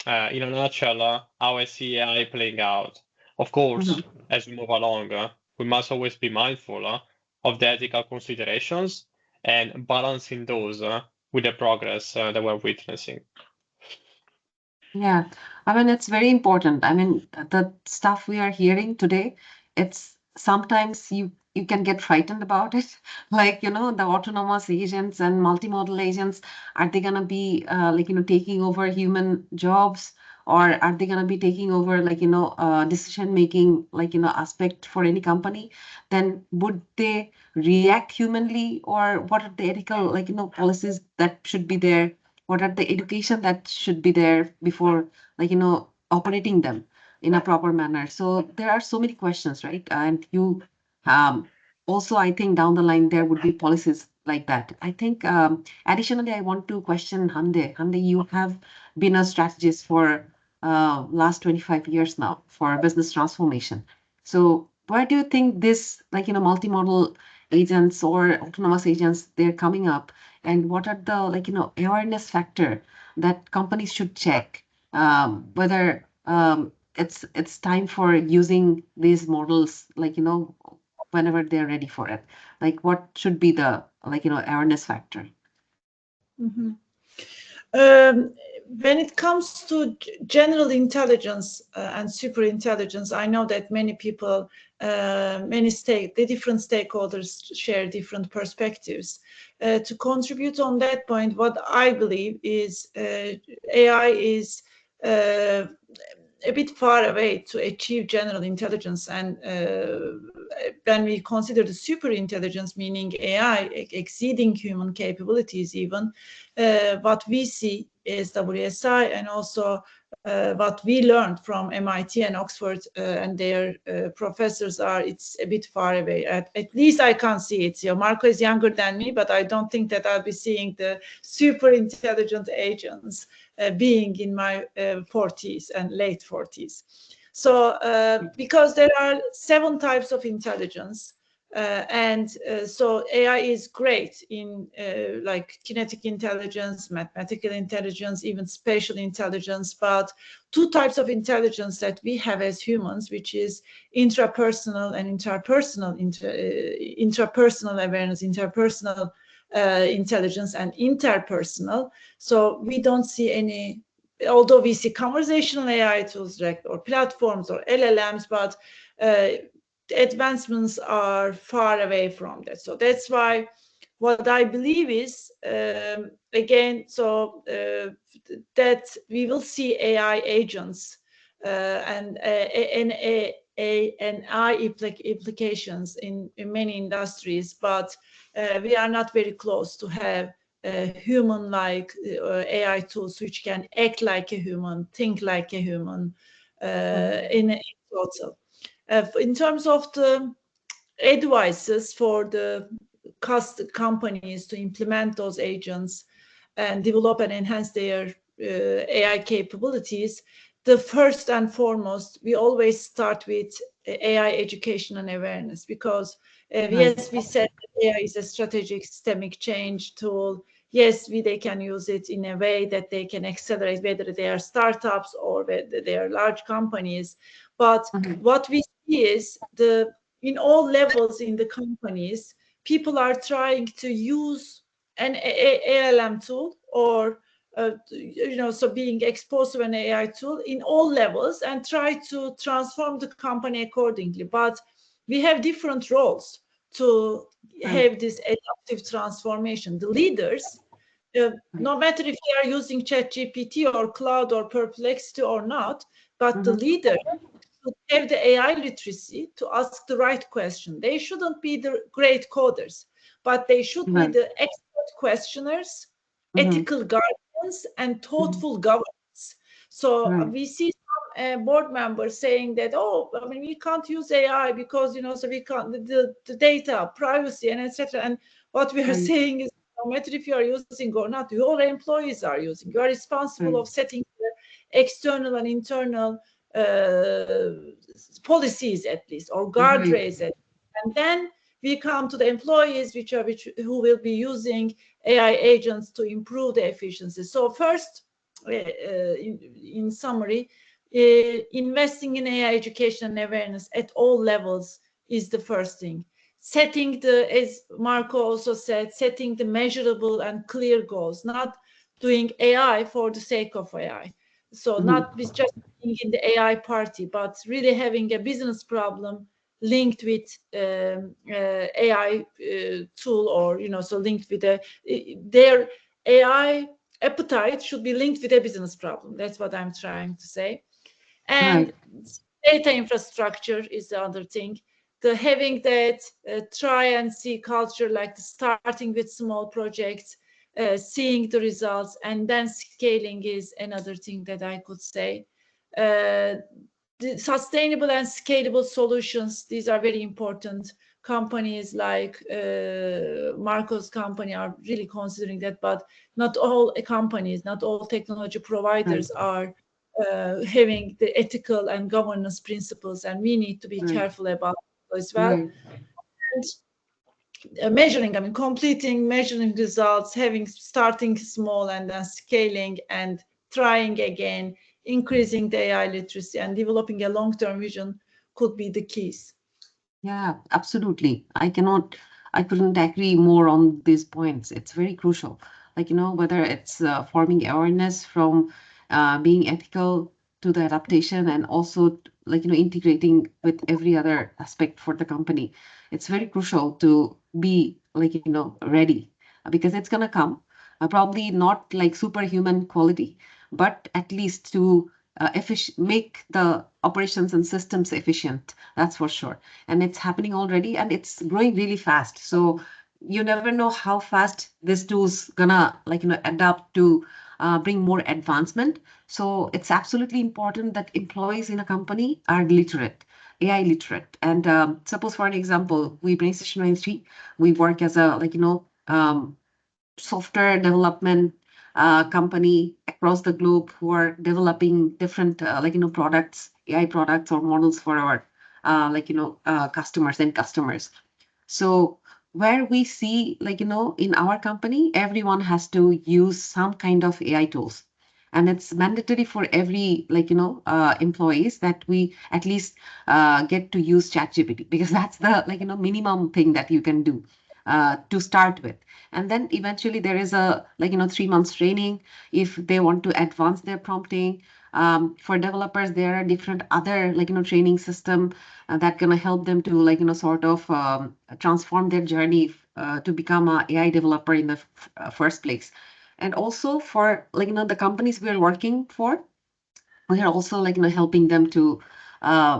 nutshell, how I see AI playing out. Of course, as we move along, we must always be mindful of the ethical considerations and balancing those with the progress that we're witnessing. Yeah, I mean, it's very important. I mean, the stuff we are hearing today, it's sometimes you can get frightened about it. Like, the autonomous agents and multimodal agents, are they gonna be taking over human jobs, or are they gonna be taking over decision making aspect for any company? Then would they react humanly, or what are the ethical policies that should be there? What are the education that should be there before operating them in a proper manner? So there are so many questions, right? And you also, I think down the line there would be policies like that. I think additionally I want to question Hande. Hande, you have been a strategist for last 25 years now for business transformation. So where do you think this multimodal agents or autonomous agents they're coming up, and what are the awareness factor that companies should check whether it's time for using these models whenever they're ready for it? Like what should be the awareness factor? When it comes to general intelligence and super intelligence, I know that many people, the different stakeholders share different perspectives. To contribute on that point, what I believe is AI is a bit far away to achieve general intelligence. And when we consider the super intelligence, meaning AI exceeding human capabilities even, what we see is WSI, and also what we learned from MIT and Oxford and their professors it's a bit far away. At least I can't see it. So Marco is younger than me, but I don't think that I'll be seeing the super intelligent agents being in my 40s and late 40s. So because there are 7 types of intelligence, so AI is great in like kinetic intelligence, mathematical intelligence, even spatial intelligence. But 2 types of intelligence that we have as humans, which is intrapersonal and interpersonal awareness, interpersonal intelligence, and interpersonal. So we don't see any, although we see conversational AI tools like or platforms or LLMs, but advancements are far away from that. So that's why what I believe is, again, so that we will see AI agents and AI applications in many industries, but we are not very close to have human-like AI tools which can act like a human, think like a human in total. In terms of the advices for the companies to implement those agents and develop and enhance their AI capabilities, the first and foremost, we always start with AI education and awareness, because yes, we said that AI is a strategic systemic change tool. Yes, they can use it in a way that they can accelerate, whether they are startups or whether they are large companies. But what we see is in all levels in the companies, people are trying to use an ALM tool or so being exposed to an AI tool in all levels and try to transform the company accordingly. But we have different roles to have this adaptive transformation. The leaders, no matter if they are using ChatGPT or Cloud or Perplexity or not, but the leader should have the AI literacy to ask the right question. They shouldn't be the great coders, but they should be the expert questioners, ethical guardians, and thoughtful governance. So we see some board members saying that, oh, I mean, we can't use AI because, so we can't, the data, privacy, and etc. And what we are saying is, no matter if you are using or not, your employees are using. You are responsible of setting the external and internal policies, at least, or guardrails. And then we come to the employees who will be using AI agents to improve the efficiency. So first, in summary, investing in AI education and awareness at all levels is the first thing. Setting as Marco also said, setting the measurable and clear goals, not doing AI for the sake of AI. So not just being in the AI party, but really having a business problem linked with AI tool, or so linked with their AI appetite should be linked with a business problem. That's what I'm trying to say. And data infrastructure is the other thing. Having that try and see culture, like starting with small projects, seeing the results, and then scaling is another thing that I could say. The sustainable and scalable solutions, these are very important. Companies like Marco's company are really considering that, but not all companies, not all technology providers are having the ethical and governance principles, and we need to be careful about it as well. And measuring, measuring results, starting small and then scaling and trying again, increasing the AI literacy and developing a long-term vision could be the keys. Yeah, absolutely. I couldn't agree more on these points. It's very crucial. Whether it's forming awareness from being ethical to the adaptation, and also integrating with every other aspect for the company. It's very crucial to be ready, because it's gonna come. Probably not like superhuman quality, but at least to make the operations and systems efficient. That's for sure. And it's happening already, and it's growing really fast. So you never know how fast this tool's gonna adapt to bring more advancement. So it's absolutely important that employees in a company are literate, AI literate. And suppose, for an example, we bring Session 93, we work as a software development company across the globe who are developing different products, AI products or models for our customers and customers. So where we see in our company, everyone has to use some kind of AI tools. And it's mandatory for every employees that we at least get to use ChatGPT, because that's the minimum thing that you can do to start with. And then eventually there is a 3 months training if they want to advance their prompting. For developers, there are different other training system that gonna help them to sort of transform their journey to become a AI developer in the first place. And also for the companies we are working for, we are also helping them to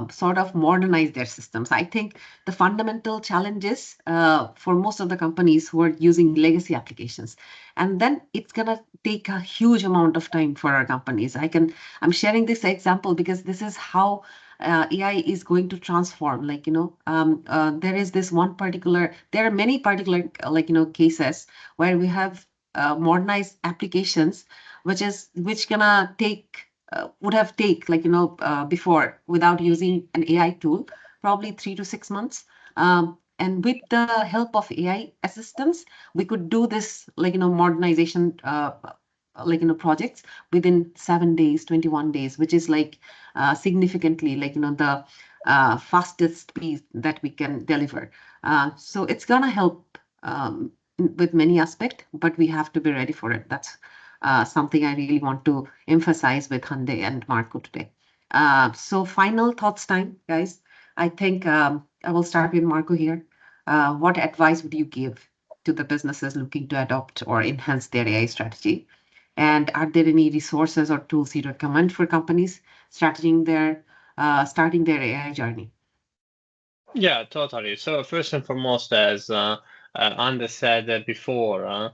sort of modernize their systems. I think the fundamental challenges for most of the companies who are using legacy applications, and then it's gonna take a huge amount of time for our companies. I'm sharing this example because this is how AI is going to transform. There is this one particular. There are many particular cases where we have modernized applications, which gonna take would have take before without using an AI tool, probably 3 to 6 months. And with the help of AI assistance, we could do this modernization projects within 7 days, 21 days, which is significantly the fastest speed that we can deliver. So it's gonna help with many aspects, but we have to be ready for it. That's something I really want to emphasize with Hande and Marco today. So final thoughts time, guys. I think I will start with Marco here. What advice would you give to the businesses looking to adopt or enhance their AI strategy? And are there any resources or tools you recommend for companies starting their AI journey? Yeah, totally. So first and foremost, as Hande said before,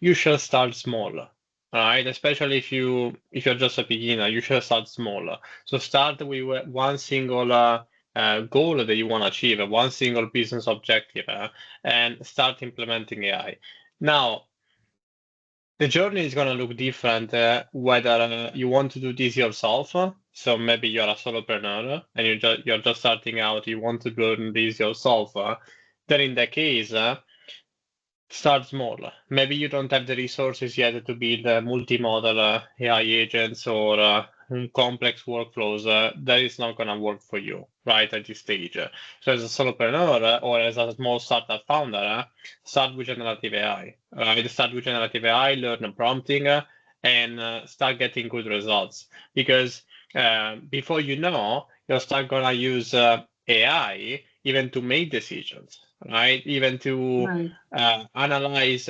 you should start small, right? Especially if you're just a beginner, you should start small. So start with one single goal that you want to achieve, one single business objective, and start implementing AI. Now, the journey is going to look different whether you want to do this yourself. So maybe you're a solopreneur and you're just starting out, you want to learn this yourself. Then in that case, start small. Maybe you don't have the resources yet to build multimodal AI agents or complex workflows. That is not going to work for you right at this stage. So as a solopreneur or as a small startup founder, start with generative AI. Right? Start with generative AI, learn prompting, and start getting good results. Because before you know, you'll start going to use AI even to make decisions, right? Even to analyze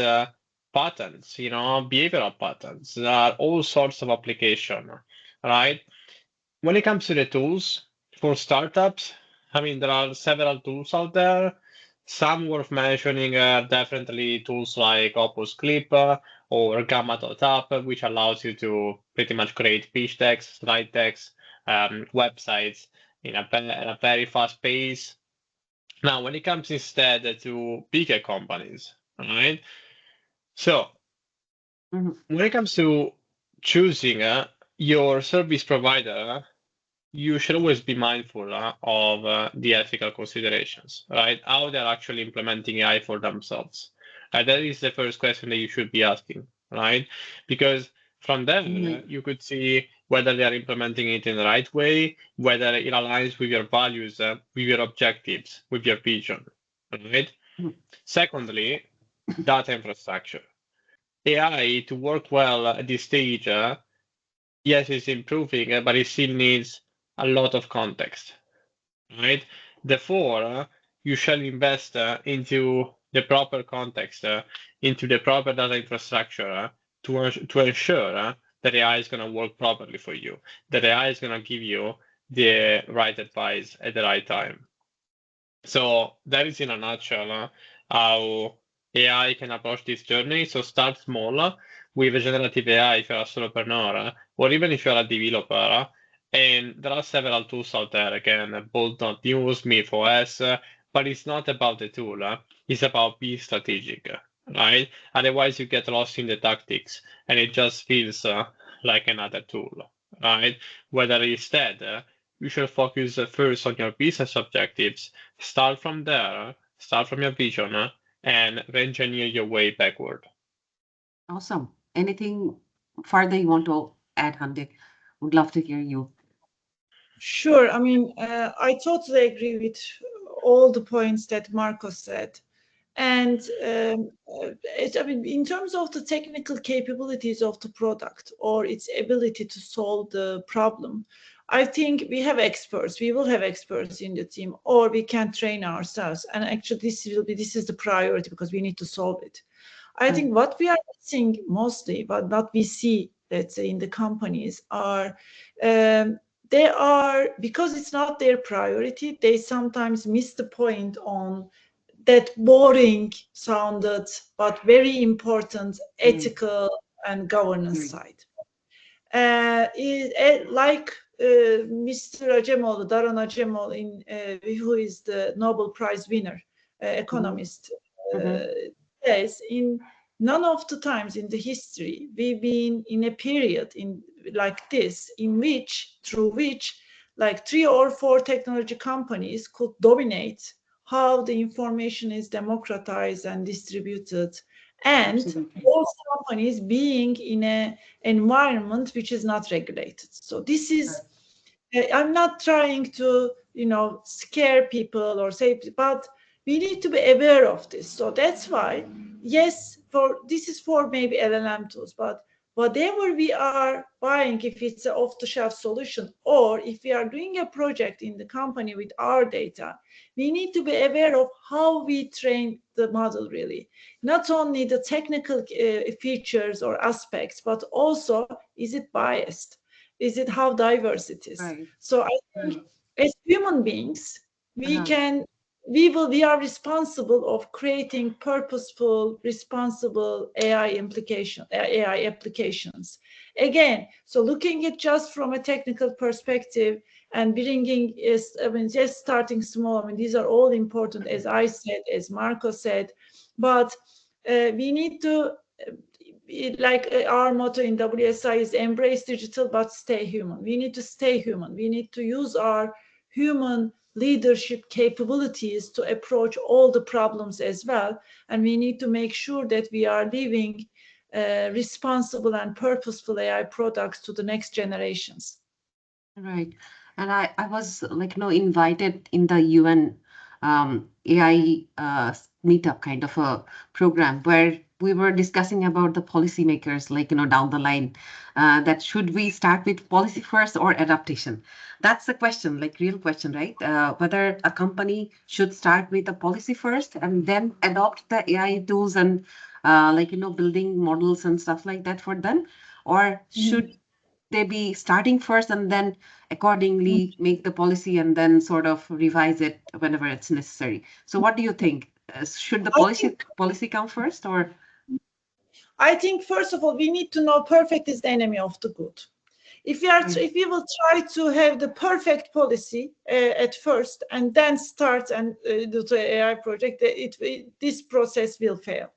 patterns, behavioral patterns. There are all sorts of application, right? When it comes to the tools for startups, I mean, there are several tools out there. Some worth mentioning are definitely tools like Opus Clip or Gamma.app, which allows you to pretty much create pitch decks, slide decks, websites in a very fast pace. Now, when it comes instead to bigger companies, right? So when it comes to choosing your service provider, you should always be mindful of the ethical considerations, right? How they're actually implementing AI for themselves. That is the first question that you should be asking, right? Because from there, you could see whether they are implementing it in the right way, whether it aligns with your values, with your objectives, with your vision, right? Secondly, data infrastructure. AI to work well at this stage, yes, it's improving, but it still needs a lot of context, right? Therefore, you shall invest into the proper context, into the proper data infrastructure to ensure that AI is going to work properly for you, that AI is going to give you the right advice at the right time. So that is in a nutshell how AI can approach this journey. So start small with generative AI if you're a solopreneur, or even if you're a developer. And there are several tools out there, again, Bolt.news, MIFOS, but it's not about the tool. It's about being strategic, right? Otherwise, you get lost in the tactics, and it just feels like another tool, right? Whether instead you should focus first on your business objectives. Start from there, start from your vision, and engineer your way backward. Awesome. Anything further you want to add, Hande? Would love to hear you. Sure. I mean, I totally agree with all the points that Marco said. And I mean, in terms of the technical capabilities of the product or its ability to solve the problem, I think we have experts. We will have experts in the team, or we can train ourselves. And actually, this is the priority because we need to solve it. I think what we are missing mostly, but what we see, let's say, in the companies are they are, because it's not their priority, they sometimes miss the point on that boring sounded but very important ethical and governance side. Like Mr. Acemoğlu, Daron Acemoğlu, who is the Nobel Prize winner, economist, says, in none of the times in the history we've been in a period like this through which like 3 or 4 technology companies could dominate how the information is democratized and distributed, and those companies being in an environment which is not regulated. So this is, I'm not trying to, scare people or say, but we need to be aware of this. So that's why, yes, this is for maybe LLM tools, but whatever we are buying, if it's an off-the-shelf solution, or if we are doing a project in the company with our data, we need to be aware of how we train the model, really. Not only the technical features or aspects, but also, is it biased? Is it how diverse it is? Right. So I think as human beings, we are responsible of creating purposeful, responsible AI applications. Again, so looking at just from a technical perspective and bringing just starting small. I mean, these are all important, as I said, as Marco said, but we need to, like our motto in WSI is embrace digital, but stay human. We need to stay human. We need to use our human leadership capabilities to approach all the problems as well. And we need to make sure that we are leaving responsible and purposeful AI products to the next generations. Right. And I was invited in the UN AI meetup kind of a program where we were discussing about the policymakers, down the line, that should we start with policy first or adaptation? That's the question, real question, right? Whether a company should start with the policy first and then adopt the AI tools and building models and stuff like that for them, or should they be starting first and then accordingly make the policy and then sort of revise it whenever it's necessary? So what do you think? Should the policy come first, or? I think, first of all, we need to know perfect is the enemy of the good. If we will try to have the perfect policy at first and then start and do the AI project, this process will fail.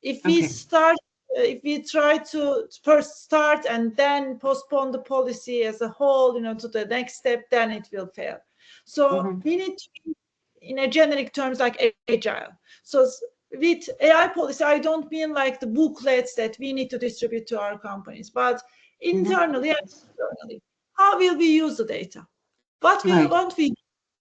If we try to first start and then postpone the policy as a whole, to the next step, then it will fail. So we need to be, in a generic terms, like agile. So with AI policy, I don't mean like the booklets that we need to distribute to our companies, but internally and externally, how will we use the data? What won't we?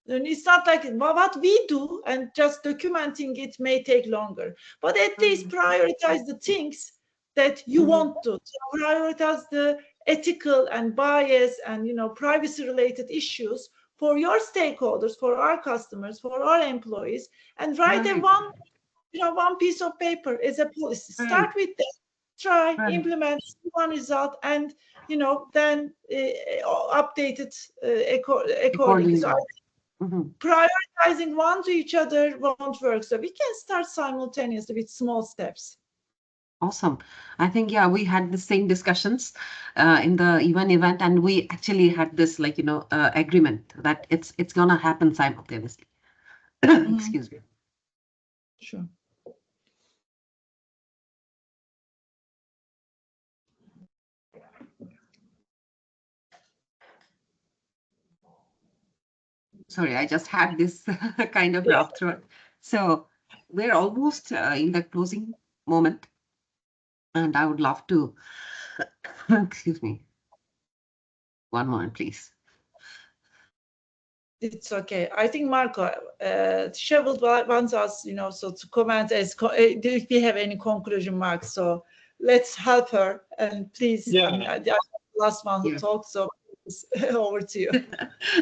And it's not like what we do, and just documenting it may take longer. But at least prioritize the things that you want to. Prioritize the ethical and bias and privacy-related issues for your stakeholders, for our customers, for our employees, and write one piece of paper as a policy. Start with that. try, Right. implement one result, and then update it accordingly. So prioritizing one to each other won't work. So we can start simultaneously with small steps. Awesome. I think, yeah, we had the same discussions in the event, and we actually had this agreement that it's gonna happen simultaneously. Excuse me. Sure. Sorry, I just had this kind of rough throat. So we're almost in the closing moment, and I would love to, excuse me, one moment, please. It's okay. I think Marco, Shevel wants us, so to comment if we have any conclusion marks. So let's help her, and please. Yeah. I mean, I'm the last one who talked, so over to you.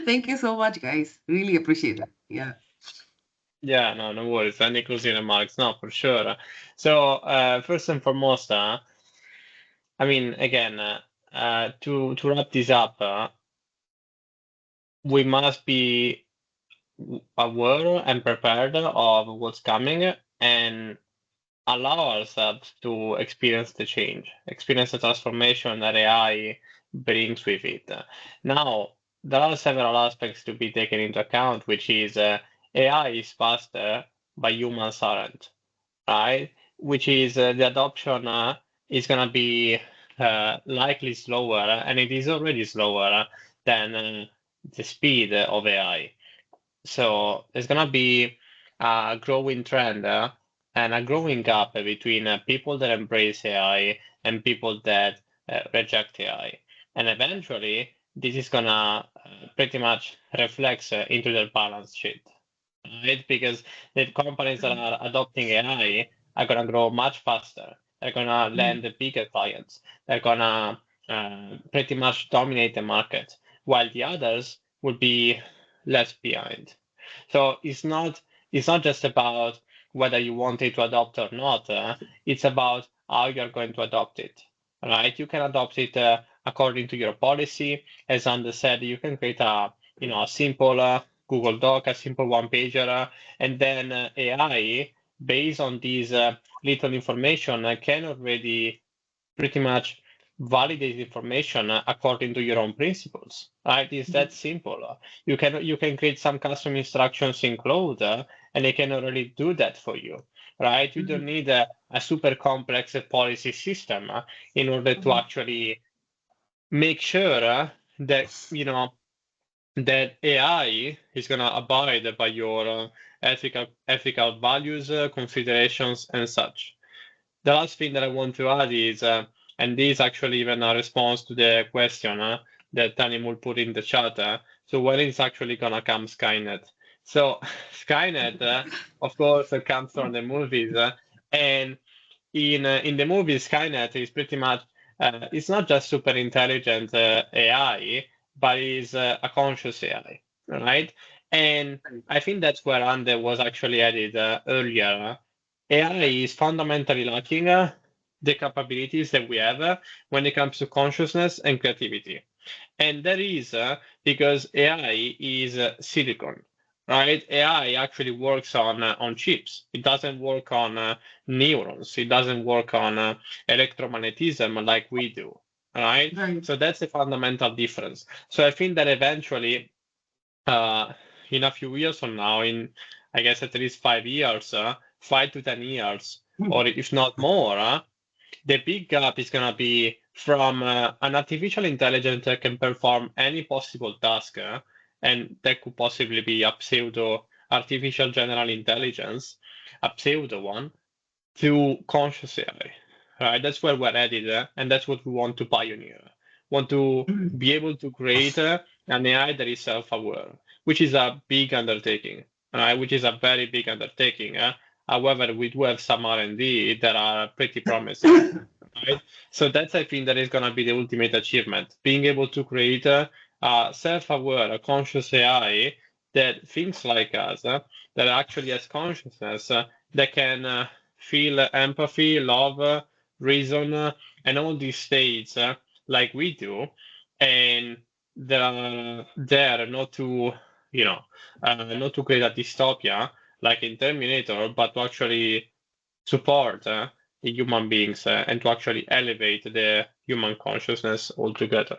Thank you so much, guys. Really appreciate it. Yeah. Yeah, no worries. Any closing remarks? No, for sure. So first and foremost, I mean, again, to wrap this up, we must be aware and prepared of what's coming and allow ourselves to experience the change, experience the transformation that AI brings with it. Now, there are several aspects to be taken into account, which is AI is faster, but humans aren't, right? Which is the adoption is going to be likely slower, and it is already slower than the speed of AI. So there's going to be a growing trend and a growing gap between people that embrace AI and people that reject AI. And eventually, this is going to pretty much reflect into their balance sheet, right? Because the companies that are adopting AI are going to grow much faster. They're going to land the bigger clients. They're going to pretty much dominate the market, while the others will be left behind. So it's not just about whether you want it to adopt or not. It's about how you're going to adopt it, right? You can adopt it according to your policy. As Hande said, you can create a simple Google Doc, a simple one-pager, and then AI, based on these little information, can already pretty much validate information according to your own principles, right? It's that simple. You can create some custom instructions in Cloud, and it can already do that for you, right? You don't need a super complex policy system in order to actually make sure that that AI is going to abide by your ethical values, considerations, and such. The last thing that I want to add is, and this is actually even a response to the question that Tanimul put in the chat. So when is actually going to come Skynet? So Skynet, of course, comes from the movies. And in the movies, Skynet is pretty much, it's not just super intelligent AI, but it's a conscious AI, right? And I think that's where Hande was actually added earlier. AI is fundamentally lacking the capabilities that we have when it comes to consciousness and creativity. And that is because AI is silicon, right? AI actually works on chips. It doesn't work on neurons. It doesn't work on electromagnetism like we do, right? So that's the fundamental difference. So I think that eventually, in a few years from now, in I guess at least 5 years, 5 to 10 years, or if not more, the big gap is going to be from an artificial intelligence that can perform any possible task, and that could possibly be a pseudo artificial general intelligence, a pseudo one, to conscious AI. Right? That's where we're headed, and that's what we want to pioneer. Want to be able to create an AI that is self-aware, which is a big undertaking, right? Which is a very big undertaking. However, we do have some R&D that are pretty promising, right? So that's, I think, that is going to be the ultimate achievement, being able to create a self-aware, a conscious AI that thinks like us, that actually has consciousness, that can feel empathy, love, reason and all these states like we do, and they're there not to, not to create a dystopia like in Terminator, but to actually support the human beings and to actually elevate the human consciousness altogether.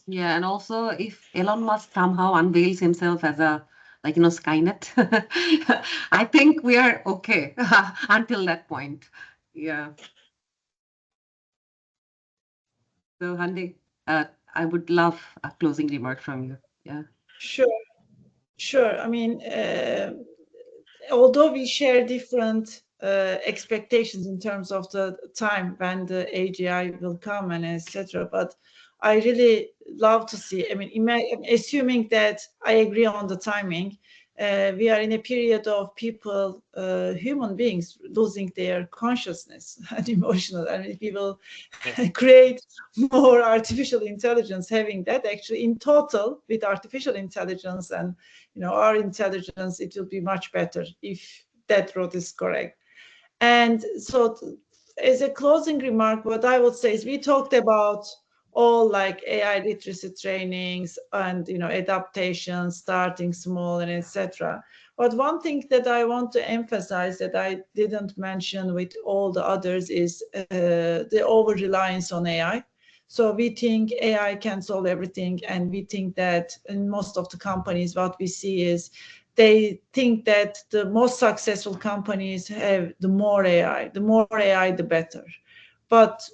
Yeah, and also if Elon Musk somehow unveils himself as a Skynet, I think we are okay until that point. Yeah. So Hande, I would love a closing remark from you. Yeah. Sure. I mean, although we share different expectations in terms of the time when the AGI will come and etc., but I really love to see. I mean, assuming that I agree on the timing, we are in a period of people, human beings, losing their consciousness and emotional. I mean, we will create more artificial intelligence, having that actually in total with artificial intelligence and our intelligence, it will be much better if that road is correct. And so as a closing remark, what I would say is we talked about all like AI literacy trainings and adaptation, starting small and etc. But one thing that I want to emphasize that I didn't mention with all the others is the over reliance on AI. So we think AI can solve everything, and we think that in most of the companies, what we see is they think that the most successful companies have the more AI, the better. But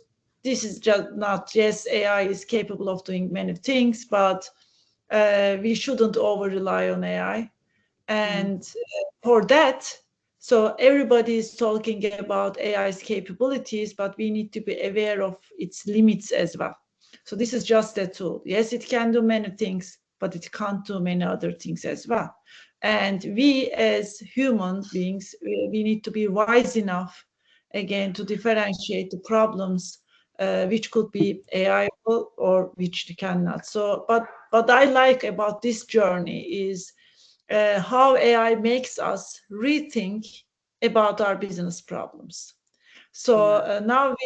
this is just not, yes, AI is capable of doing many things, but we shouldn't over rely on AI. And for that, so everybody is talking about AI's capabilities, but we need to be aware of its limits as well. So this is just a tool. Yes, it can do many things, but it can't do many other things as well. And we as human beings, we need to be wise enough, again, to differentiate the problems which could be AI or which cannot. So, but I like about this journey is how AI makes us rethink about our business problems. So now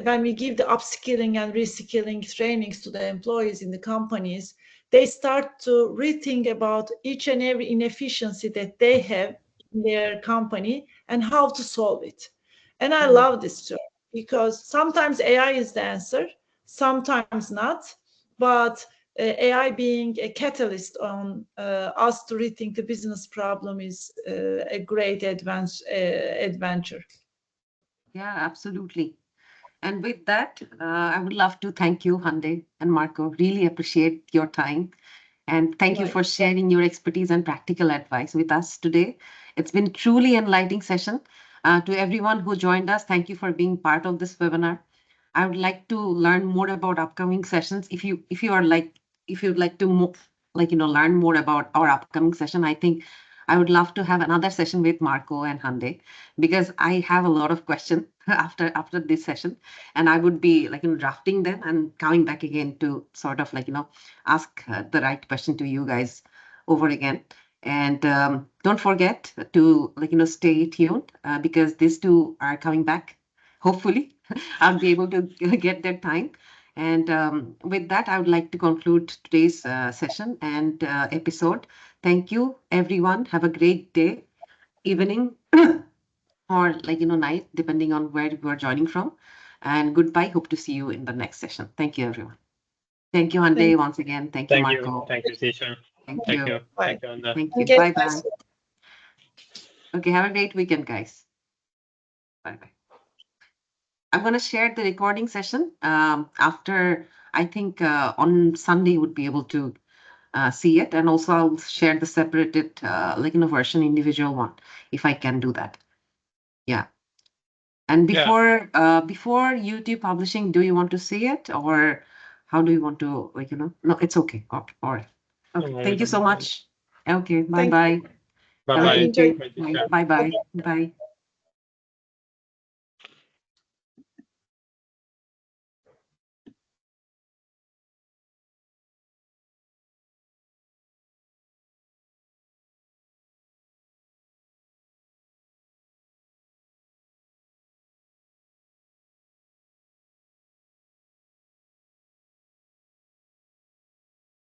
when we give the upskilling and reskilling trainings to the employees in the companies, they start to rethink about each and every inefficiency that they have in their company and how to solve it. And I love this job because sometimes AI is the answer, sometimes not, but AI being a catalyst on us to rethink the business problem is a great adventure. Yeah, absolutely. And with that, I would love to thank you, Hande and Marco. Really appreciate your time. And thank you for sharing your expertise and practical advice with us today. It's been truly enlightening session. To everyone who joined us, thank you for being part of this webinar. I would like to learn more about upcoming sessions. If you'd like to learn more about our upcoming session, I think I would love to have another session with Marco and Hande, because I have a lot of questions after this session, and I would be drafting them and coming back again to sort of ask the right question to you guys over again. And don't forget to stay tuned because these two are coming back. Hopefully, I'll be able to get that time. And with that, I would like to conclude today's session and episode. Thank you, everyone. Have a great day, evening, or night, depending on where you are joining from. And goodbye. Hope to see you in the next session. Thank you, everyone. Thank you, Hande, once again. Thank you, Marco. Thank you, Tisha. Thank you. Bye. Thank you, Hande. Thank you. Bye-bye. Okay, have a great weekend, guys. Bye-bye. I'm going to share the recording session after, I think on Sunday, you would be able to see it. And also I'll share the separated version, individual one, if I can do that. Yeah. And before YouTube publishing, do you want to see it, or how do you want to No, it's okay. All right. Okay. Thank you so much. Okay. Bye-bye. Bye-bye. Bye-bye. Bye.